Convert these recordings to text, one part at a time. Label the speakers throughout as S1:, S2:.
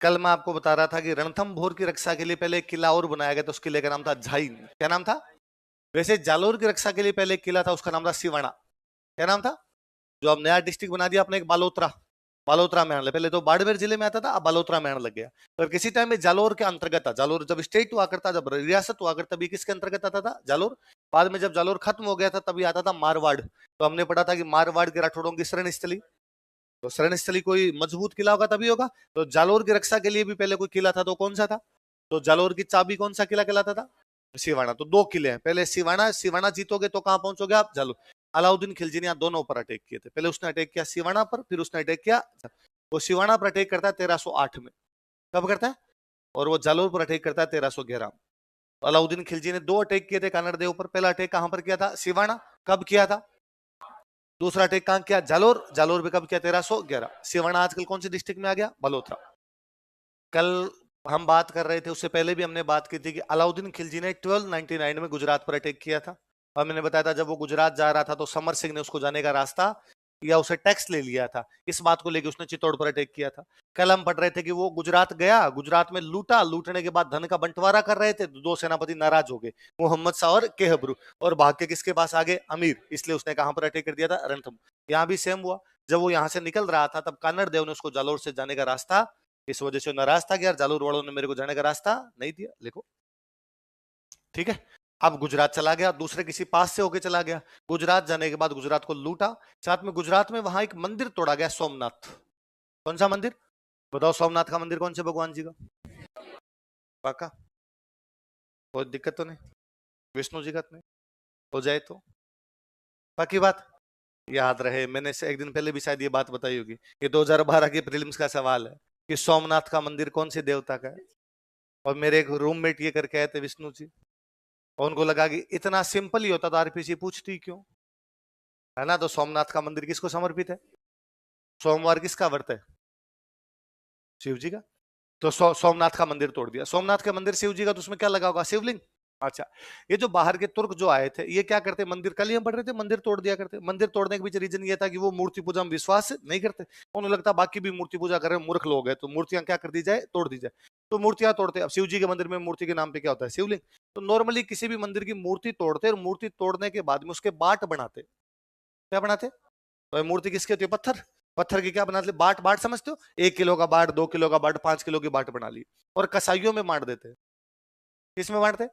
S1: कल मैं आपको बता रहा था कि रणथंभौर की रक्षा के लिए पहले एक किला और बनाया गया था, उस किले का नाम था झाइन। क्या नाम था? वैसे जालोर की रक्षा के लिए पहले एक किला था, उसका नाम था सिवाना। क्या नाम था? जो अब नया डिस्ट्रिक्ट बना दिया आपने, एक बालोतरा। बालोतरा में आने पहले तो बाड़मेर जिले में आता था, अब बालोतरा में आने लग गया। पर किसी टाइम में जालोर के अंतर्गत था। जालोर जब स्टेट हुआ करता, जब रियासत हुआ करता, तभी किसके अंतर्गत आता था? जालोर। बाद में जब जालोर खत्म हो गया था तभी आता था मारवाड़। तो हमने पढ़ा था कि मारवाड़ के राठौड़ों की शरण स्थली। तो शरण स्थली कोई मजबूत किला होगा तभी होगा। तो जालोर की रक्षा के लिए भी पहले कोई किला था, तो कौन सा था? तो जालोर की चाबी कौन सा किला कहलाता था? सिवाना। तो दो किले हैं, पहले सिवाना। सिवाना जीतोगे तो कहां पहुंचोगे आप? जालोर। अलाउद्दीन खिलजी ने यहाँ दोनों पर अटैक किए थे। पहले उसने अटैक किया सिवाना पर, फिर उसने अटैक किया। वो सिवाना पर अटैक करता है 1308 में। कब करता है? और वो जालोर पर अटैक करता है 1311 में। तो अलाउद्दीन खिलजी ने दो अटैक किए थे कानड़ देव पर। पहला अटैक कहां पर किया था? सिवाना। कब किया था? दूसरा अटैक कहां किया? जालोर। जालोर पे कब किया? 1311। सिवाना आजकल कौन सी डिस्ट्रिक्ट में आ गया? बलोत्रा। कल हम बात कर रहे थे, उससे पहले भी हमने बात की थी कि अलाउद्दीन खिलजी ने 1299 में गुजरात पर अटैक किया था। और मैंने बताया था जब वो गुजरात जा रहा था तो समर सिंह ने उसको जाने का रास्ता या उसे टैक्स ले लिया था। इस बात को लेकर उसने चित्तौड़ पर अटैक किया था। कल हम पढ़ रहे थे कि वो गुजरात गया, गुजरात में लूटा, लूटने के बाद धन का बंटवारा कर रहे थे, दो सेनापति नाराज हो गए, मोहम्मद शाह और केहब्रू, और भाग के किसके पास आ गए? अमीर। इसलिए उसने कहां पर अटैक कर दिया था? रणथंभ। यहाँ भी सेम हुआ। जब वो यहाँ से निकल रहा था तब कान्नड़ देव ने उसको जालोर से जाने का रास्ता, इस वजह से नाराज था कि यार जालोर वालों ने मेरे को जाने का रास्ता नहीं दिया। लिखो, ठीक है। अब गुजरात चला गया, दूसरे किसी पास से होके चला गया। गुजरात जाने के बाद गुजरात को लूटा, साथ में गुजरात में वहां एक मंदिर तोड़ा गया, सोमनाथ। कौन सा मंदिर? बताओ, सोमनाथ का मंदिर कौन से भगवान जी का? पाका? कोई दिक्कत तो नहीं? विष्णु जी का तो नहीं? हो जाए तो बाकी बात याद रहे। मैंने से एक दिन पहले भी शायद ये बात बताई होगी। ये 2012 की प्रीलिम्स का सवाल है कि सोमनाथ का मंदिर कौन से देवता का है। और मेरे एक रूममेट ये करके आए थे, विष्णु जी। और उनको लगा कि इतना सिंपल ही होता तो आरपीसी पूछती क्यों, है ना। तो सोमनाथ का मंदिर किसको समर्पित है? सोमवार किसका व्रत है? शिव जी का। तो सोमनाथ का मंदिर तोड़ दिया। सोमनाथ का मंदिर शिव जी का, तो उसमें क्या लगा होगा? शिवलिंग। अच्छा। ये जो बाहर के तुर्क जो आए थे, ये क्या करते? मंदिर, कल ही हम पढ़ रहे थे, मंदिर तोड़ दिया करते। मंदिर तोड़ने के पीछे रीजन ये था कि वो मूर्ति पूजा में विश्वास नहीं करते। उन्हें लगता बाकी भी मूर्ति पूजा कर रहे हैं, मूर्ख लोग हैं, तो मूर्तियां क्या कर दी जाए? तोड़ दी जाए। तो मूर्तियां तोड़ते। अब शिव जी के मंदिर में मूर्ति के नाम पे क्या होता है? शिवलिंग। तो नॉर्मली किसी भी मंदिर की मूर्ति तोड़ते, और मूर्ति तोड़ने के बाद में उसके बाट बनाते। क्या बनाते? तो मूर्ति किसकी होती है? पत्थर। पत्थर की क्या बनाते? बाट। बाट समझते हो? 1 किलो का बाट, 2 किलो का बाट, 5 किलो की बाट बना ली, और कसाईयों में बांट देते। किसमें बांटते?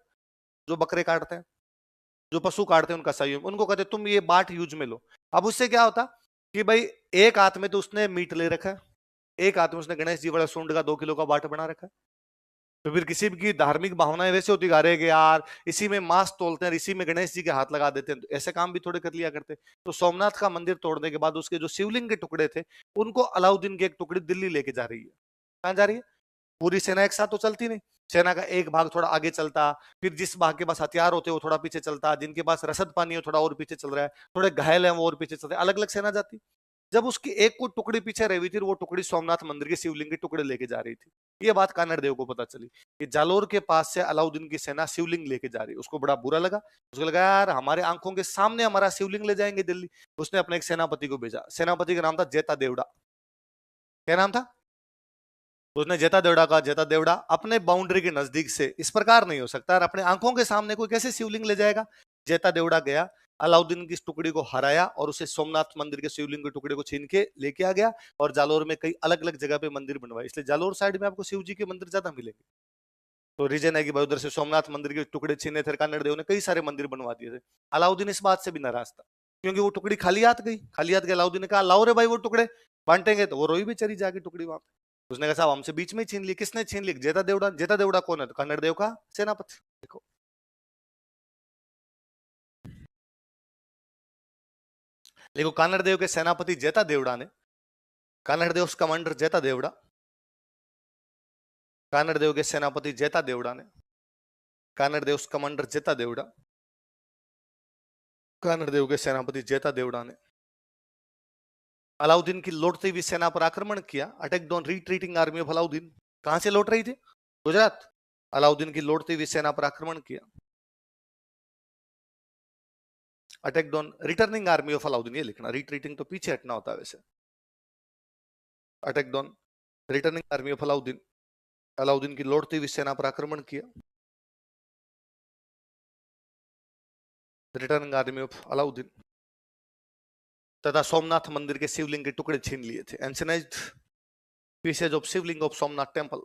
S1: जो बकरे काटते हैं, जो पशु काटते हैं, उन कसाईयों में। उनको कहते तुम ये बाट यूज में लो। अब उससे क्या होता कि भाई एक हाथ में तो उसने मीट ले रखा है, एक हाथ में उसने गणेश जी वाला सूंड का 2 किलो का बाट बना रखा है। तो फिर किसी की धार्मिक भावनाएं वैसे होती गा रहे कि यार इसी में मांस तोलते हैं, इसी में गणेश जी के हाथ लगा देते हैं, तो ऐसे काम भी थोड़े कर लिया करते। तो सोमनाथ का मंदिर तोड़ने के बाद उसके जो शिवलिंग के टुकड़े थे, उनको अलाउद्दीन की एक टुकड़ी दिल्ली लेके जा रही है। कहाँ जा रही है? पूरी सेना एक साथ तो चलती नहीं। सेना का एक भाग थोड़ा आगे चलता, फिर जिस भाग के पास हथियार होते वो थोड़ा पीछे चलता, जिनके पास रसद पानी हो थोड़ा और पीछे चल रहा है, थोड़े घायल हैं वो और पीछे चल रहे हैं, अलग अलग सेना जाती। जब उसकी एक को टुकड़ी पीछे रही हुई थी, वो टुकड़ी सोमनाथ मंदिर के शिवलिंग के टुकड़े लेके जा रही थी। ये बात कानड़ देव को पता चली कि जालोर के पास से अलाउद्दीन की सेना शिवलिंग लेके जा रही है। उसको बड़ा बुरा लगा। उसको लगा यार हमारे आंखों के सामने हमारा शिवलिंग ले जाएंगे दिल्ली। उसने अपने एक सेनापति को भेजा। सेनापति का नाम था जेता देवड़ा। क्या नाम था? तो उसने जेता देवड़ा कहा, जेता देवड़ा अपने बाउंड्री के नजदीक से इस प्रकार नहीं हो सकता, और अपने आंखों के सामने कोई कैसे शिवलिंग ले जाएगा। जेता देवड़ा गया, अलाउद्दीन की इस टुकड़ी को हराया, और उसे सोमनाथ मंदिर के शिवलिंग के टुकड़े को छीन के लेके आ गया, और जालोर में कई अलग अलग जगह पे मंदिर बनवाए। इसलिए जालोर साइड में आपको शिव जी के मंदिर ज्यादा मिलेंगे। तो रीजन है कि भाई उधर से सोमनाथ मंदिर के टुकड़े छीने थे, कान्नड़ देव ने कई सारे मंदिर बनवा दिए थे। अलाउद्दीन इस बात से भी नाराज था, क्योंकि वो टुकड़ी खाली हाथ गई। खाली हाथ गई, अलाउद्दीन ने कहा लाओ रे भाई वो टुकड़े बांटेंगे, तो वो रोई बेचारी जाके टुकड़ी वहां पे। उसने कहा साहब हमसे बीच में ही छीन ली। किसने छीन ली? जेता देवड़ा। जेता देवड़ा कौन है? तो कन्नड़ देव का सेनापति। देखो, देखो कन्नड़ देव के सेनापति जेता देवड़ा ने, कन्नड़ देव कमांडर जेता देवड़ा, कन्नड़ देव के सेनापति जेता देवड़ा ने, कन्नड़ देव कमांडर जेता देवड़ा, कन्नड़ देव के सेनापति जेता देवड़ा ने अलाउद्दीन की लौटती हुई सेना पर आक्रमण किया। Attack on retreating army of Alauddin. कहां से लौट रही थी? गुजरात। अलाउद्दीन की लौटती हुई सेना पर आक्रमण किया। Attack on returning army of Alauddin, ये लिखना, रिट्रीटिंग तो पीछे हटना होता है वैसे। Attack on returning army of Alauddin. Alauddin की लौटती हुई सेना पर आक्रमण किया। रिटर्निंग आर्मी ऑफ अलाउद्दीन तथा सोमनाथ मंदिर के शिवलिंग के टुकड़े छीन लिए थे। एंशनाइज्ड pieces of Shivling of Somnath temple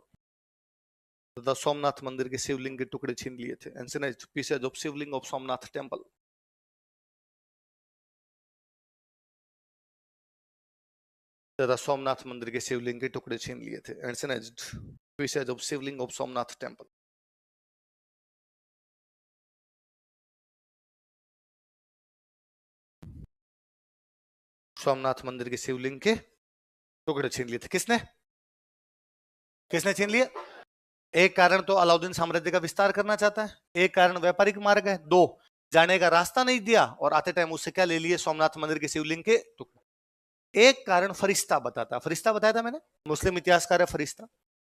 S1: तथा सोमनाथ मंदिर के शिवलिंग के टुकड़े छीन लिए थे। एंशनाइज्ड pieces of Shivling of Somnath temple तथा सोमनाथ मंदिर के शिवलिंग के टुकड़े छीन लिए थे। एंशनाइज्ड pieces of Shivling of Somnath temple Somnath मंदिर के शिवलिंग के टुकड़े छीन लिए थे। किसने किसने छीन लिए? एक कारण तो अलाउद्दीन साम्राज्य का विस्तार करना चाहता है, एक कारण व्यापारिक मार्ग है, दो जाने का रास्ता नहीं दिया और आते टाइम उससे क्या ले लिए? सोमनाथ मंदिर के शिवलिंग के टुकड़े। एक कारण फरिश्ता बताता, फरिश्ता बताया था मैंने, मुस्लिम इतिहासकार है फरिश्ता।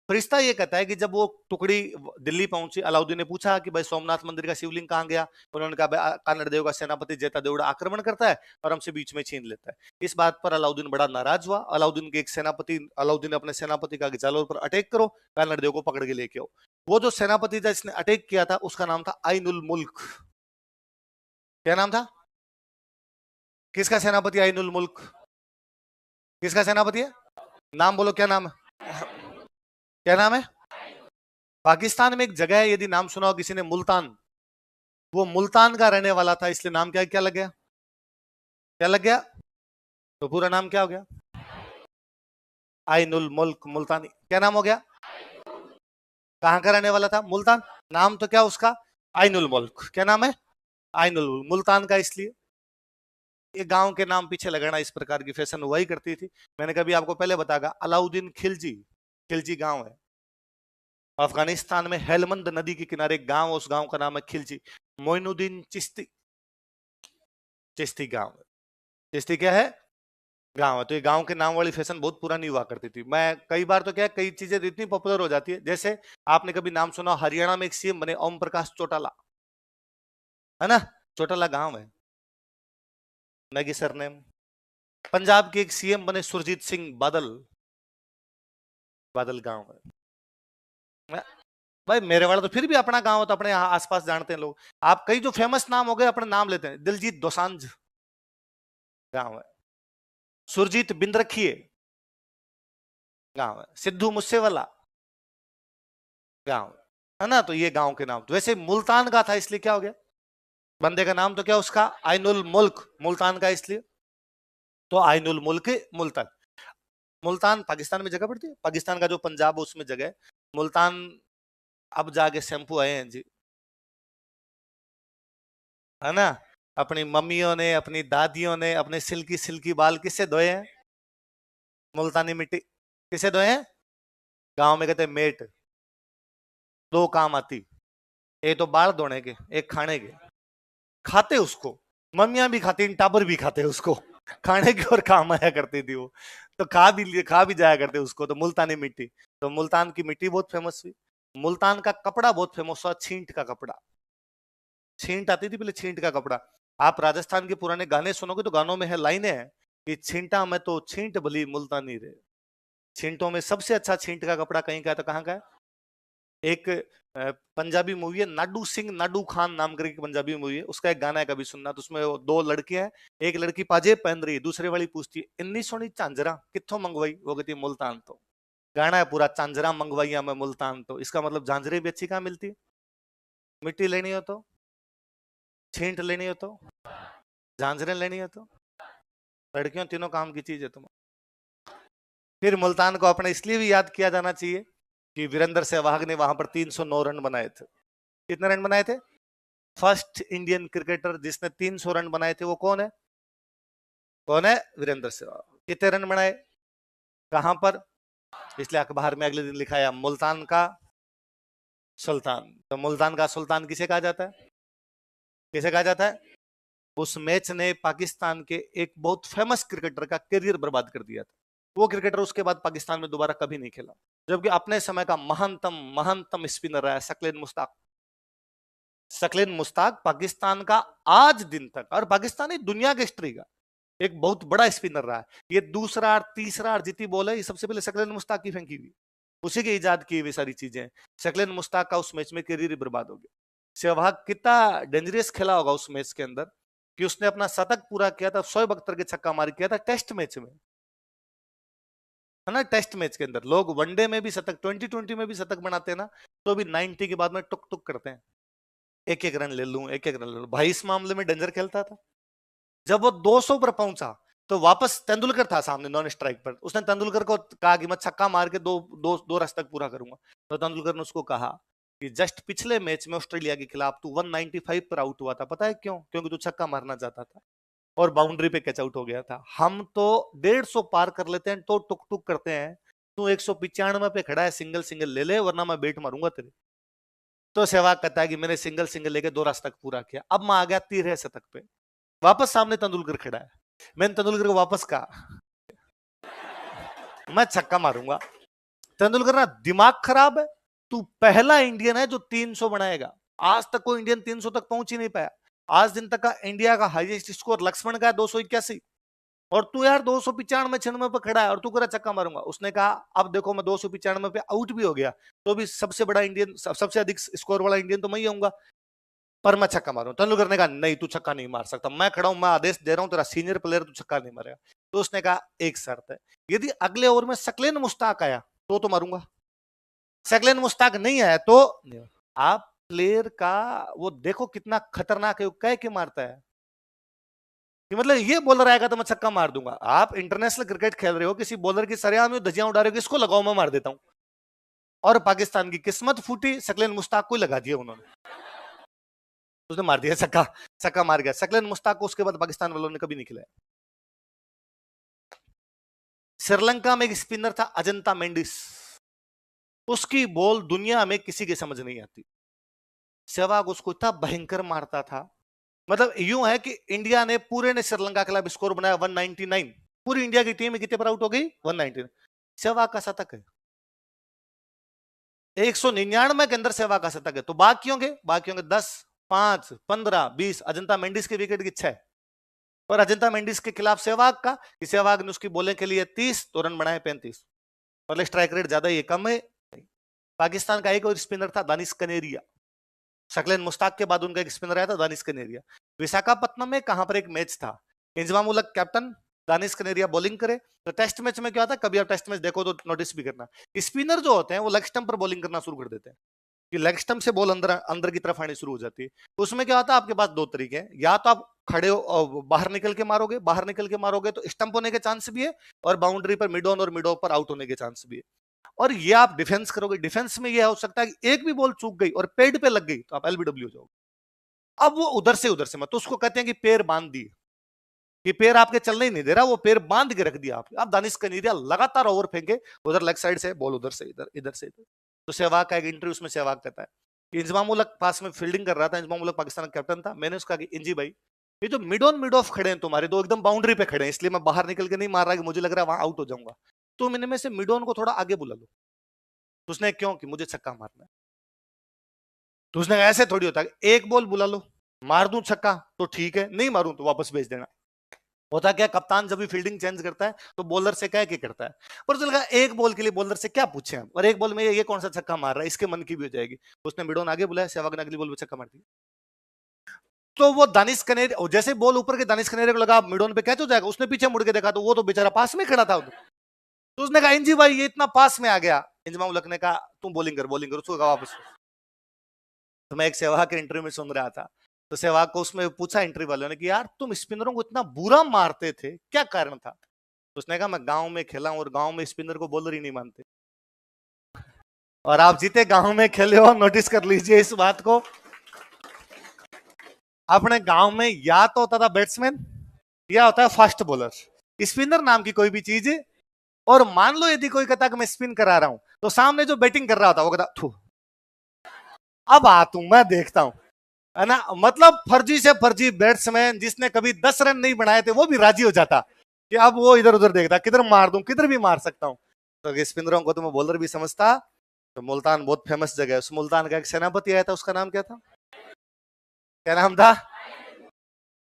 S1: फरिश्ता ये कहता है कि जब वो टुकड़ी दिल्ली पहुंची, अलाउद्दीन ने पूछा कि भाई सोमनाथ मंदिर का शिवलिंग कहां गया? उन्होंने कहा कानड़ देव का सेनापति जेता देवड़ा आक्रमण करता है और हमसे बीच में छीन लेता है। इस बात पर अलाउद्दीन बड़ा नाराज हुआ। अलाउद्दीन के एक सेनापति, अलाउद्दीन ने अपने सेनापति का जालोर पर अटैक करो, कानड़ देव को पकड़ के लेके आओ। वो जो सेनापति था जिसने अटैक किया था उसका नाम था आइनुल मुल्क। क्या नाम था? किसका सेनापति? आइनुल मुल्क। किसका सेनापति है? नाम बोलो, क्या नाम है? क्या नाम है? पाकिस्तान में एक जगह है, यदि नाम सुना हो किसी ने, मुल्तान। वो मुल्तान का रहने वाला था, इसलिए नाम क्या लग गया? क्या लग गया? तो पूरा नाम क्या हो गया? आइनुल मुल्क मुल्तानी। क्या नाम हो गया? कहां का रहने वाला था? मुल्तान। नाम तो क्या उसका? आइनुल मुल्क। क्या नाम है? आइनुल मुल्क। मुल्तान का इसलिए, ये गांव के नाम पीछे लगाना इस प्रकार की फैशन हुआ ही करती थी। मैंने कभी आपको पहले बताया, अलाउद्दीन खिलजी, खिलजी गांव है अफगानिस्तान में, हेलमंद नदी के किनारे एक गांव, उस गांव का नाम है खिलजी। मोइनुद्दीन चिश्ती, चिश्ती गांव है। चिश्ती क्या है? गांव है। तो ये गांव के नाम वाली फैशन बहुत पुरानी हुआ करती थी। मैं कई बार तो क्या, कई चीजें इतनी पॉपुलर हो जाती है, जैसे आपने कभी नाम सुना, हरियाणा में एक सीएम बने ओम प्रकाश चौटाला, है ना? चौटाला गांव है, मैगी सरनेम। पंजाब के एक सीएम बने सुरजीत सिंह बादल, बादल गांव है। भाई मेरे वाला तो फिर भी अपना गांव है, तो अपने यहाँ आसपास जानते हैं लोग। आप कई जो फेमस नाम हो गए अपने नाम लेते हैं। दिलजीत दोसांझ गांव है। सुरजीत बिंद्रखिए गांव है। सिद्धू मूसेवाला गांव है ना? तो ये गांव के नाम। तो वैसे मुल्तान का था, इसलिए क्या हो गया? बंदे का नाम तो क्या उसका? आइनुल मुल्क। मुल्तान का इसलिए तो आइनुल मुल्क मुल्तान। मुल्तान पाकिस्तान में जगह पड़ती है, पाकिस्तान का जो पंजाब उसमें जगह है मुल्तान। अब जाके शैम्पू आए हैं जी, है ना? अपनी मम्मियों ने, अपनी दादियों ने अपने सिल्की सिल्की बाल किससे धोए हैं? मुल्तानी मिट्टी। किसे धोए हैं? गांव में कहते हैं मेट। दो काम आती, एक तो बाल धोने के, एक खाने के। खाते उसको, मम्मियां भी खाती, टाबर भी खाते उसको, खाने की और काम आया करती थी वो। तो खा भी जाया करते उसको। तो मुल्तानी मिट्टी, तो मुल्तान की मिट्टी बहुत फेमस हुई। मुल्तान का कपड़ा बहुत फेमस हुआ, छींट का कपड़ा। छींट आती थी पहले, छींट का कपड़ा। आप राजस्थान के पुराने गाने सुनोगे तो गानों में है, लाइनें हैं कि छींटा में तो छींट भली मुल्तानी रे। छींटों में सबसे अच्छा छींट का कपड़ा कहीं का है, तो कहाँ का है? एक पंजाबी मूवी है नाडू सिंह नाडू खान नाम करके पंजाबी मूवी है, उसका एक गाना है, कभी सुनना। तो उसमें वो दो लड़कियां हैं, एक लड़की पाजेब पहन रही है, दूसरे वाली पूछती है इन्नी सोनी झांझरा कित्थों मंगवाई? वो कहती है मुल्तान तो। गाना है पूरा, झांझरा मंगवाइया मैं मुल्तान तो। इसका मतलब झांझरे भी अच्छी कहाँ मिलती है? मिट्टी लेनी हो तो, छींट लेनी हो तो, झांझरें लेनी हो तो, लड़कियों तीनों काम की चीज है तुम। फिर मुल्तान को अपने इसलिए भी याद किया जाना चाहिए कि वीरेंद्र सहवाग ने वहां पर 309 रन बनाए थे। कितने रन बनाए थे? फर्स्ट इंडियन क्रिकेटर जिसने 300 रन बनाए थे वो कौन है? कौन है? वीरेंद्र सहवाग। कितने रन बनाए? कहां पर? इसलिए अखबार में अगले दिन लिखा है मुल्तान का सुल्तान। तो मुल्तान का सुल्तान किसे कहा जाता है? किसे कहा जाता है? उस मैच ने पाकिस्तान के एक बहुत फेमस क्रिकेटर का करियर बर्बाद कर दिया था। वो क्रिकेटर उसके बाद पाकिस्तान में दोबारा कभी नहीं खेला, जबकि अपने समय का महानतम महानतम स्पिनर रहा है सकलेन मुश्ताक। सकलेन मुश्ताक पाकिस्तान का आज दिन तक, और पाकिस्तानी दुनिया के हिस्ट्री का एक बहुत बड़ा स्पिनर रहा है। ये दूसरा तीसरा जितनी बॉल है ये सबसे पहले सकलेन मुश्ताक की फेंकी हुई। उसी की इजाद की हुई सारी चीजें। शक्लेन मुश्ताक का उस मैच में करियर ही बर्बाद हो गया। सहवाग कितना डेंजरस खेला होगा उस मैच के अंदर कि उसने अपना शतक पूरा किया था, शोएब अख्तर के छक्का मार किया था टेस्ट मैच में, है ना। टेस्ट मैच के अंदर लोग वनडे में भी शतक, 2020 में भी शतक बनाते हैं ना, तो भी 90 के बाद में टुक टुक करते हैं, एक एक रन ले लूं, एक एक रन ले लूं। भाई इस मामले में डेंजर खेलता था। जब वो 200 पर पहुंचा तो वापस तेंदुलकर था सामने नॉन स्ट्राइक पर, उसने तेंदुलकर को कहा कि मैं छक्का मार के दो रन तक पूरा करूंगा। तो तेंदुलकर ने उसको कहा कि जस्ट पिछले मैच में ऑस्ट्रेलिया के खिलाफ तू 195 पर आउट हुआ था, पता है क्यों? क्योंकि तू छक्का मारना चाहता था और बाउंड्री पे कैच आउट हो गया था। हम तो 150 पार कर लेते हैं तो टुक टुक करते हैं, तू 195 पे खड़ा है, सिंगल सिंगल ले ले वरना मैं बैट मारूंगा तेरे। तो सहवाग कहता है कि मैंने सिंगल सिंगल लेके 2 रन तक पूरा किया, अब मैं आ गया 13 शतक पे। वापस सामने तेंदुलकर खड़ा है, मैंने तेंदुलकर को वापस कहा मैं छक्का मारूंगा। तेंदुलकर ना दिमाग खराब है, तू पहला इंडियन है जो 300 बनाएगा, आज तक कोई इंडियन 300 तक पहुंच ही नहीं पाया। आज दिन तक का इंडिया का हाईएस्ट स्कोर लक्ष्मण का है 281, और तू यार 295 96 पे खड़ा है और तू कह रहा छक्का मारूंगा। उसने कहा अब देखो मैं 295 पे आउट भी हो गया तो भी सबसे बड़ा इंडियन, सबसे अधिक स्कोर वाला इंडियन तो मैं ही होऊंगा, पर मैं छक्का मारूं। तेंदुलकर ने कहा नहीं तू छक्का नहीं मार सकता, मैं खड़ा हूं, मैं आदेश दे रहा हूं, तेरा सीनियर प्लेयर, तू छक्का नहीं मारेगा। तो उसने कहा एक शर्त है, यदि अगले ओवर में शक्लेन मुश्ताक आया तो मारूंगा, शक्लेन मुश्ताक नहीं आया तो नहीं। आप प्लेयर का वो देखो कितना खतरनाक है, कह के मारता है कि मतलब ये बॉलर आएगा तो मैं छक्का मार दूंगा। आप इंटरनेशनल क्रिकेट खेल रहे हो, किसी बॉलर की सरेआम में धज्जियां उड़ा रहे हो, इसको लगाओ मैं मार देता हूं। और पाकिस्तान की किस्मत फूटी, शक्लेन मुश्ताक को लगा दिया उन्होंने, उसने मार दिया छक्का, छक्का मार गया। शक्लेन मुश्ताक को उसके बाद पाकिस्तान वालों ने कभी नहीं खिलाया। श्रीलंका में एक स्पिनर था अजंता मेंडिस, उसकी बॉल दुनिया में किसी की समझ नहीं आती। सहवाग उसको इतना भयंकर मारता था, मतलब यूं है कि इंडिया ने पूरे ने श्रीलंका के खिलाफ स्कोर बनाया 199, पूरी इंडिया की टीम में कितने पर आउट हो गई 199। सहवाग का शतक है 199 के अंदर, सहवाग का शतक है, तो बाकी होंगे 10 5 15 20, अजंता मेंडिस के विकेट की 6, और अजंता मेंडिस के खिलाफ सहवाग का कि सहवाग ने उसकी बॉलिंग के लिए 30 तो रन बनाए 35, मतलब स्ट्राइक रेट ज्यादा ही कम है। पाकिस्तान का एक और स्पिनर था दानिश कनेरिया, शक्लेन मुश्ताक के बाद उनका एक स्पिनर आया था दानिश कनेरिया। विशाखापट्टनम में कहां पर एक मैच था, इंजमाम उल हक कैप्टन, दानिश कनेरिया बॉलिंग करे। तो टेस्ट मैच में क्या होता है, कभी आप टेस्ट मैच देखो तो नोटिस भी करना, स्पिनर जो होते हैं वो लेग स्टंप पर बॉलिंग करना शुरू कर देते हैं, कि लेग स्टंप से बॉल अंदर अंदर की तरफ आनी शुरू हो जाती है। तो उसमें क्या होता है, आपके पास दो तरीके हैं, या तो आप खड़े हो और बाहर निकल के मारोगे, बाहर निकल के मारोगे तो स्टंप होने के चांस भी है, और बाउंड्री पर मिड ऑन और मिड ऑफ पर आउट होने के चांस भी है। और ये आप डिफेंस करोगे, डिफेंस में यह हो सकता है कि एक भी बॉल चूक गई और पेड पे लग गई तो आप एलबीडब्ल्यू हो जाओगे। अब वो उधर से मत, तो उसको कहते हैं कि पैर बांध दिए, कि पैर आपके चलने ही नहीं दे रहा, वो पैर बांध के रख दिया आपने। अब दानिश कनेरिया लगातार ओवर फेंके, उधर लेग साइड से बॉल, उधर से इधर, इधर से इधर। तो सहवाग का एक इंटरव्यू, उसमें सहवाग कहता है कि इंजमाम उल हक पास में फील्डिंग कर रहा था, इंजमाम उल हक पाकिस्तान का कैप्टन था, मैंने उसका कि इंजी भाई ये जो मिड ऑन मिड ऑफ खड़े हैं तुम्हारे दो, एकदम बाउंड्री पे खड़े हैं, इसलिए मैं बाहर निकल के नहीं मार रहा कि मुझे लग रहा है वहां आउट हो जाऊंगा, तो मैंने में से मिड ऑन को थोड़ा आगे बुला लो। तो उसने क्यों, कि मुझे छक्का मारना है। तो उसने ऐसे थोड़ी होता है, एक बॉल बुला लो, मार दूं छक्का तो ठीक है, नहीं मारूं तो वापस भेज देना। होता क्या, कप्तान जब भी फील्डिंग चेंज करता है तो बॉलर से कह के करता है, पर उसने लगा एक बॉल के लिए बॉलर से क्या पूछे हम, और एक बॉल में ये कौन सा छक्का मार रहा है, इसके मन की भी हो जाएगी। उसने मिडोन आगे बुलाया, सहवाग ने अगली बॉल में छक्का मार दिया। तो वो दानिश कनेरिया, और जैसे बॉल ऊपर के दानिश कनेरिया को लगा मिडोन पे कैच हो जाएगा, उसने पीछे मुड़ के देखा तो वो तो बेचारा पास में खड़ा था उधर। तो उसने कहा इंजी भाई ये इतना पास में आ गया, इंजमाम उल हक ने कहा तुम बॉलिंग कर, बॉलिंग कर, उसको कहा वापस। तो मैं एक सहवाग के इंटरव्यू में सुन रहा था, तो सहवाग को उसमें पूछा इंटरव्यू वालों ने कि यार तुम स्पिनरों को इतना बुरा मारते थे, क्या कारण था? तो उसने कहा मैं गांव में खेला हूं और गांव में स्पिनर को बॉलर ही नहीं मानते, और आप जीते गांव में खेले हो, नोटिस कर लीजिए इस बात को। अपने गांव में या तो होता था बैट्समैन या होता है फास्ट बॉलर, स्पिनर नाम की कोई भी चीज है। और मान लो यदि कोई कहता कि मैं स्पिन करा रहा हूं, तो सामने जो बैटिंग कर रहा होता वो कहता थू अब आ तू मैं देखता हूं, है ना। मतलब फर्जी से फर्जी बैट्समैन जिसने कभी 10 रन नहीं बनाए थे वो भी राजी हो जाता कि अब वो इधर उधर देखता, किधर मार दूं, किधर भी मार सकता हूं। तो स्पिनरों को तो मैं बॉलर भी समझता। तो मुल्तान बहुत फेमस जगह है, उस मुल्तान का एक सेनापति आया था, उसका नाम क्या था, क्या नाम था?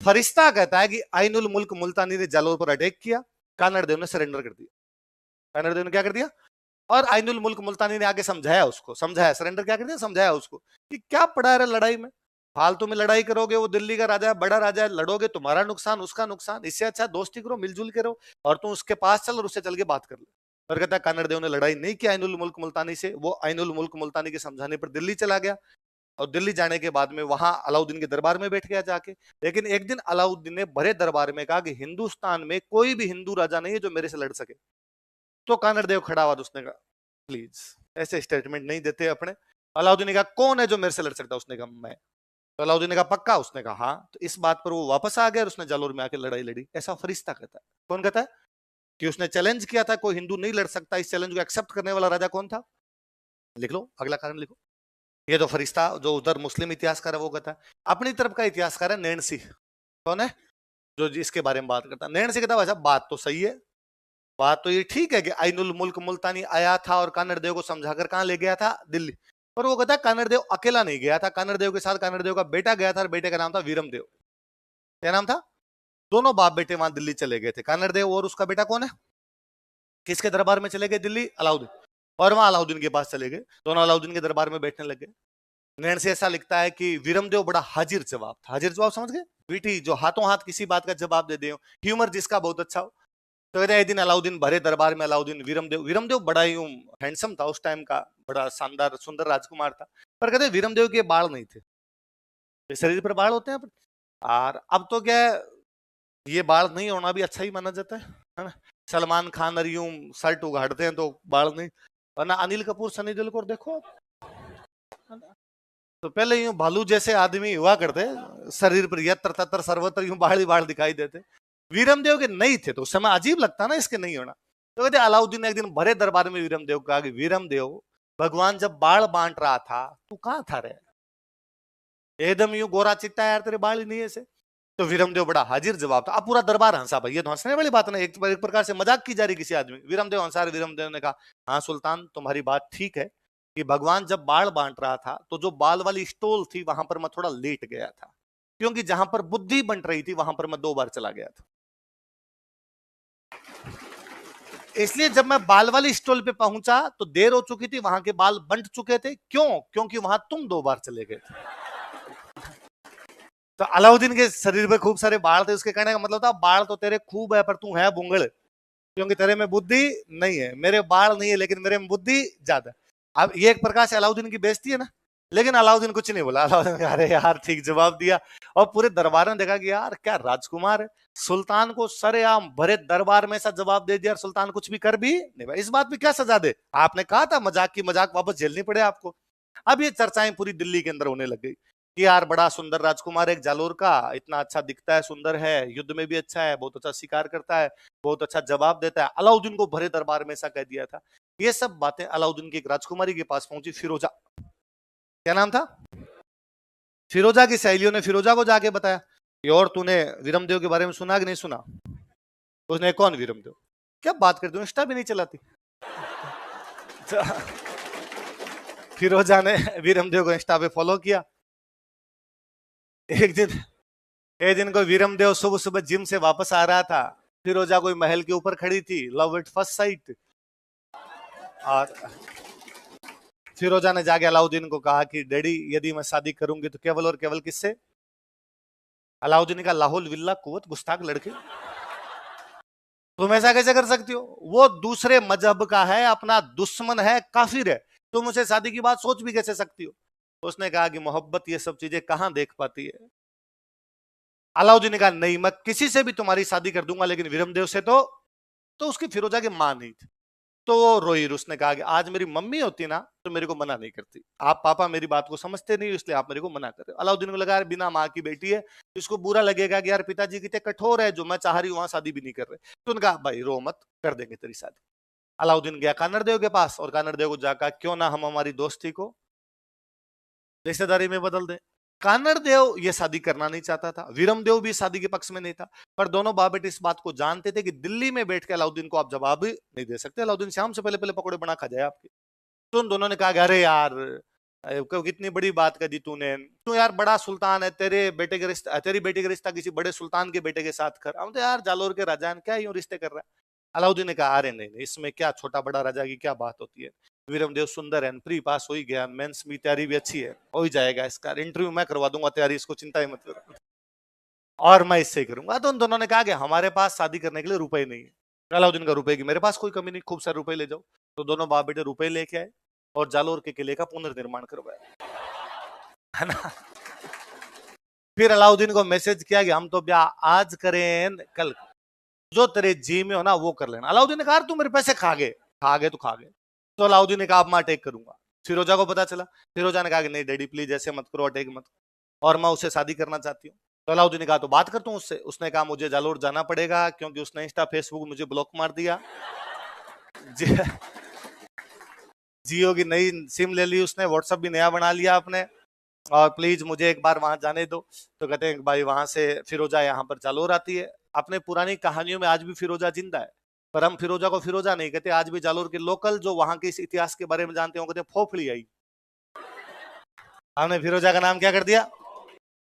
S1: फरिश्ता कहता है कि आइनुल मुल्क मुल्तानी ने जालोर पर अटैक किया, कानड़ देव ने सरेंडर कर दिया। कानड़ देव ने क्या कर दिया? और आइनुल मुल्क मुल्तानी ने आगे समझाया उसको, समझाया, सरेंडर क्या करते हैं, समझाया उसको कि क्या पड़ा है लड़ाई में, फालतू में लड़ाई करोगे, वो दिल्ली का राजा है, बड़ा राजा है, लड़ोगे, तुम्हारा नुकसान उसका नुकसान, इससे अच्छा दोस्ती करो, मिलजुल के रहो, और तुम उसके पास चल और उससे चल के बात कर ले। और कहता है कानड़ देव ने लड़ाई नहीं की आइनुल मुल्क मुल्तानी से, वो आइनुल मुल्क मुल्तानी के समझाने पर दिल्ली चला गया, और दिल्ली जाने के बाद में वहां अलाउद्दीन के दरबार में बैठ गया जाके। लेकिन एक दिन अलाउद्दीन ने भरे दरबार में कहा कि हिंदुस्तान में कोई भी हिंदू राजा नहीं है जो मेरे से लड़ सके। तो कानड़ देव खड़ा हुआ, उसने कहा प्लीज ऐसे स्टेटमेंट नहीं देते अपने। अलाउद्दीन ने कहा कौन है जो मेरे से लड़ सकता है, उसने कहा मैं। तो अलाउद्दीन ने कहा पक्का, उसने कहा हाँ। तो इस बात पर वो वापस आ गया और उसने जालोर में आके लड़ाई लड़ी। ऐसा फरिश्ता कहता है। कौन कहता है कि उसने चैलेंज किया था, कोई हिंदू नहीं लड़ सकता, इस चैलेंज को एक्सेप्ट करने वाला राजा कौन था? लिख लो, अगला कारण लिखो। ये तो फरिश्ता जो उधर मुस्लिम इतिहासकार है वो कहता है। अपनी तरफ का इतिहासकार है नैणसी। कौन है जो इसके बारे में बात करता है? नैणसी कहता है वैसा बात तो सही है, बात तो ये ठीक है कि आइनुल मुल्क मुल्तानी आया था और कानड़ देव को समझाकर कहां ले गया था? दिल्ली। पर वो कहता है कानड़ देव अकेला नहीं गया था, कानड़ देव के साथ कानड़ देव का बेटा गया था, और बेटे का नाम था वीरम देव। क्या नाम था? दोनों बाप बेटे वहां दिल्ली चले गए थे, कानड़ देव और उसका बेटा कौन है? किसके दरबार में चले गए दिल्ली? अलाउद्दीन। और वहां अलाउद्दीन के पास चले गए, दोनों अलाउद्दीन के दरबार में बैठने लगे। नैण से ऐसा लिखता है कि वीरमदेव बड़ा हाजिर जवाब था। हाजिर जवाब समझ गए? वीटी जो हाथों हाथ किसी बात का जवाब दे दे, ह्यूमर जिसका बहुत अच्छा हो। तो कहते हैं एक दिन अलाउद्दीन भरे दरबार में, अलाउद्दीन वीरमदेव, वीरमदेव बड़ा ही हैंडसम था उस टाइम का, बड़ा शानदार सुंदर राजकुमार था। पर कहते वीरमदेव के बाल नहीं थे, शरीर पर बाल होते हैं और अब तो क्या है, ये बाल नहीं होना भी अच्छा ही माना जाता है ना? सलमान खान और यूं शर्ट उगाड़ते हैं तो बाल नहीं, वरना अनिल कपूर सनी देओल को देखो, तो पहले यूं भालू जैसे आदमी हुआ करते, शरीर पर यत्र तत्र सर्वत्र यूं बाल ही बाल दिखाई देते। वीरमदेव के नहीं थे तो उस समय अजीब लगता ना इसके नहीं होना। तो कहते अलाउद्दीन ने एक दिन भरे दरबार में वीरमदेव कहा कि वीरमदेव, भगवान जब बाल बांट रहा था तू कहां था रे? एकदम यूं गोरा चिट्टा यार, तेरे बाल ही नहीं ऐसे। तो वीरमदेव बड़ा हाजिर जवाब था। अब पूरा दरबार हंसा भाई, ये तो हंसने वाली बात ना, एक प्रकार से मजाक की जा रही किसी आदमी। वीरमदेव हंसा, वीरमदेव ने कहा हाँ सुल्तान तुम्हारी बात ठीक है कि भगवान जब बाल बांट रहा था तो जो बाल वाली स्टोल थी वहां पर मैं थोड़ा लेट गया था, क्योंकि जहां पर बुद्धि बंट रही थी वहां पर मैं 2 बार चला गया था। इसलिए जब मैं बाल वाली स्टोल पे पहुंचा तो देर हो चुकी थी, वहां के बाल बंट चुके थे। क्यों? क्योंकि वहां तुम 2 बार चले गए थे। तो अलाउद्दीन के शरीर में खूब सारे बाल थे, उसके कहने का मतलब था बाल तो तेरे खूब है पर तू है बुंगड़, क्योंकि तेरे में बुद्धि नहीं है। मेरे बाल नहीं है लेकिन मेरे में बुद्धि ज्यादा। अब ये एक प्रकार से अलाउद्दीन की बेइज्जती है ना, लेकिन अलाउद्दीन कुछ नहीं बोला। अलाउद्दीन कहा अरे यार ठीक जवाब दिया। और पूरे दरबार ने देखा कि यार क्या राजकुमार है, सुल्तान को सरेआम भरे दरबार में ऐसा जवाब दे दिया, सुल्तान कुछ भी कर भी नहीं भाई, इस बात पे क्या सजा दे? आपने कहा था मजाक की मजाक वापस झेलनी पड़े आपको। अब ये चर्चाएं पूरी दिल्ली के अंदर होने लग गई कि यार बड़ा सुंदर राजकुमार एक जालोर का, इतना अच्छा दिखता है, सुंदर है, युद्ध में भी अच्छा है, बहुत अच्छा शिकार करता है, बहुत अच्छा जवाब देता है। अलाउद्दीन को भरे दरबार में ऐसा कह दिया था। ये सब बातें अलाउद्दीन की एक राजकुमारी के पास पहुंची, फिरोजा। क्या नाम था? फिरोजा की सहेलियों ने फिरोजा को जाके बताया कि और तूने वीरमदेव के बारे में सुना कि नहीं सुना? उसने कौन वीरमदेव? क्या बात करती हूँ, इंस्टा भी नहीं चलाती। फिरोजा ने वीरमदेव को इंस्टा पे फॉलो किया। एक दिन को वीरमदेव सुबह सुबह जिम से वापस आ रहा था, फिरोजा कोई महल के ऊपर खड़ी थी, लव एट फर्स्ट साइट। और फिरोजा ने जाके अलाउद्दीन को कहा कि डैडी यदि मैं शादी करूंगी तो केवल और केवल किससे? अलाउद्दीन का लाहौल विल्ला कुवत गुस्ताख लड़के, तुम ऐसा कैसे कर सकती हो? वो दूसरे मजहब का है, अपना दुश्मन है, काफिर है, तुम उसे शादी की बात सोच भी कैसे सकती हो? उसने कहा कि मोहब्बत ये सब चीजें कहां देख पाती है। अलाउद्दीन ने कहा नहीं मैं किसी से भी तुम्हारी शादी कर दूंगा, लेकिन वीरमदेव से तो उसकी फिरोजा की मां नहीं थी। तो वो रोई, उसने कहा कि आज मेरी मम्मी होती ना तो मेरे को मना नहीं करती, आप पापा मेरी बात को समझते नहीं इसलिए आप मेरे को मना कर रहे हो। अलाउद्दीन को लगा यार बिना माँ की बेटी है, इसको बुरा लगेगा कि यार पिताजी कितने कठोर है, जो मैं चाह रही हूँ वहां शादी भी नहीं कर रहे। तो उन्होंने कहा भाई रो मत, कर देंगे तेरी शादी। अलाउद्दीन गया कानड़ देव के पास और कानड़ देव को जाकर क्यों ना हम हमारी दोस्ती को रिश्तेदारी में बदल दें। कानड़ देव ये शादी करना नहीं चाहता था, वीरमदेव भी शादी के पक्ष में नहीं था, पर दोनों बाप बेटे इस बात को जानते थे कि दिल्ली में बैठ के अलाउद्दीन को आप जवाब नहीं दे सकते, अलाउद्दीन शाम से पहले पहले पकौड़े बना खा जाए आपके। तो उन दोनों ने कहा अरे यार कितनी बड़ी बात कर दी तूने, तू यार बड़ा सुल्तान है, तेरे बेटे के रिश्ता, तेरी बेटी का रिश्ता किसी बड़े सुल्तान के बेटे के साथ कर। हम तो यार जालोर के राजा क्या यूं रिश्ते कर रहा है। अलाउद्दीन ने कहा अरे नहीं नहीं, इसमें क्या छोटा बड़ा राजा की क्या बात होती है, वीरमदेव सुंदर है, प्री पास हो ही गया, मेंस में तैयारी भी अच्छी है, हो ही जाएगा, इसका इंटरव्यू मैं करवा दूंगा तैयारी, इसको चिंता ही मत करो, और मैं इससे ही करूंगा। तो उन दोनों ने कहा कि हमारे पास शादी करने के लिए रुपए नहीं है। अलाउद्दीन का रुपए की मेरे पास कोई कमी नहीं, खूब सारे रुपए ले जाओ। तो दोनों बाप बेटे रुपए लेके आए और जालोर के किले का पुनर्निर्माण करवाया, है ना। फिर अलाउद्दीन को मैसेज किया कि हम तो ब्याह आज करें कल, जो तेरे जी में हो ना वो कर लेना। अलाउद्दीन ने कहा तू मेरे पैसे खा गए, खा गए तो खा गए। तो अलाउद्दीन ने कहा अब मैं अटैक करूंगा। फिरोजा को पता चला, फिरोजा ने कहा कि नहीं डैडी प्लीज ऐसे मत करो, अटैक मत, और मैं उससे शादी करना चाहती हूँ। तो अलाउद्दीन ने कहा तो बात करता हूँ उससे। उसने कहा मुझे जालोर जाना पड़ेगा क्योंकि उसने इंस्टा फेसबुक मुझे ब्लॉक मार दिया, जियो की नई सिम ले ली उसने, व्हाट्सएप भी नया बना लिया आपने, और प्लीज मुझे एक बार वहां जाने दो। तो कहते हैं भाई वहां से फिरोजा यहाँ पर जालोर आती है। अपने पुरानी कहानियों में आज भी फिरोजा जिंदा है, पर हम फिरोजा को फिरोजा नहीं कहते, आज भी जालोर के लोकल जो वहां के इस इतिहास के बारे में जानते हो कहते हैं फोफड़ी आई। हमने फिरोजा का नाम क्या कर दिया,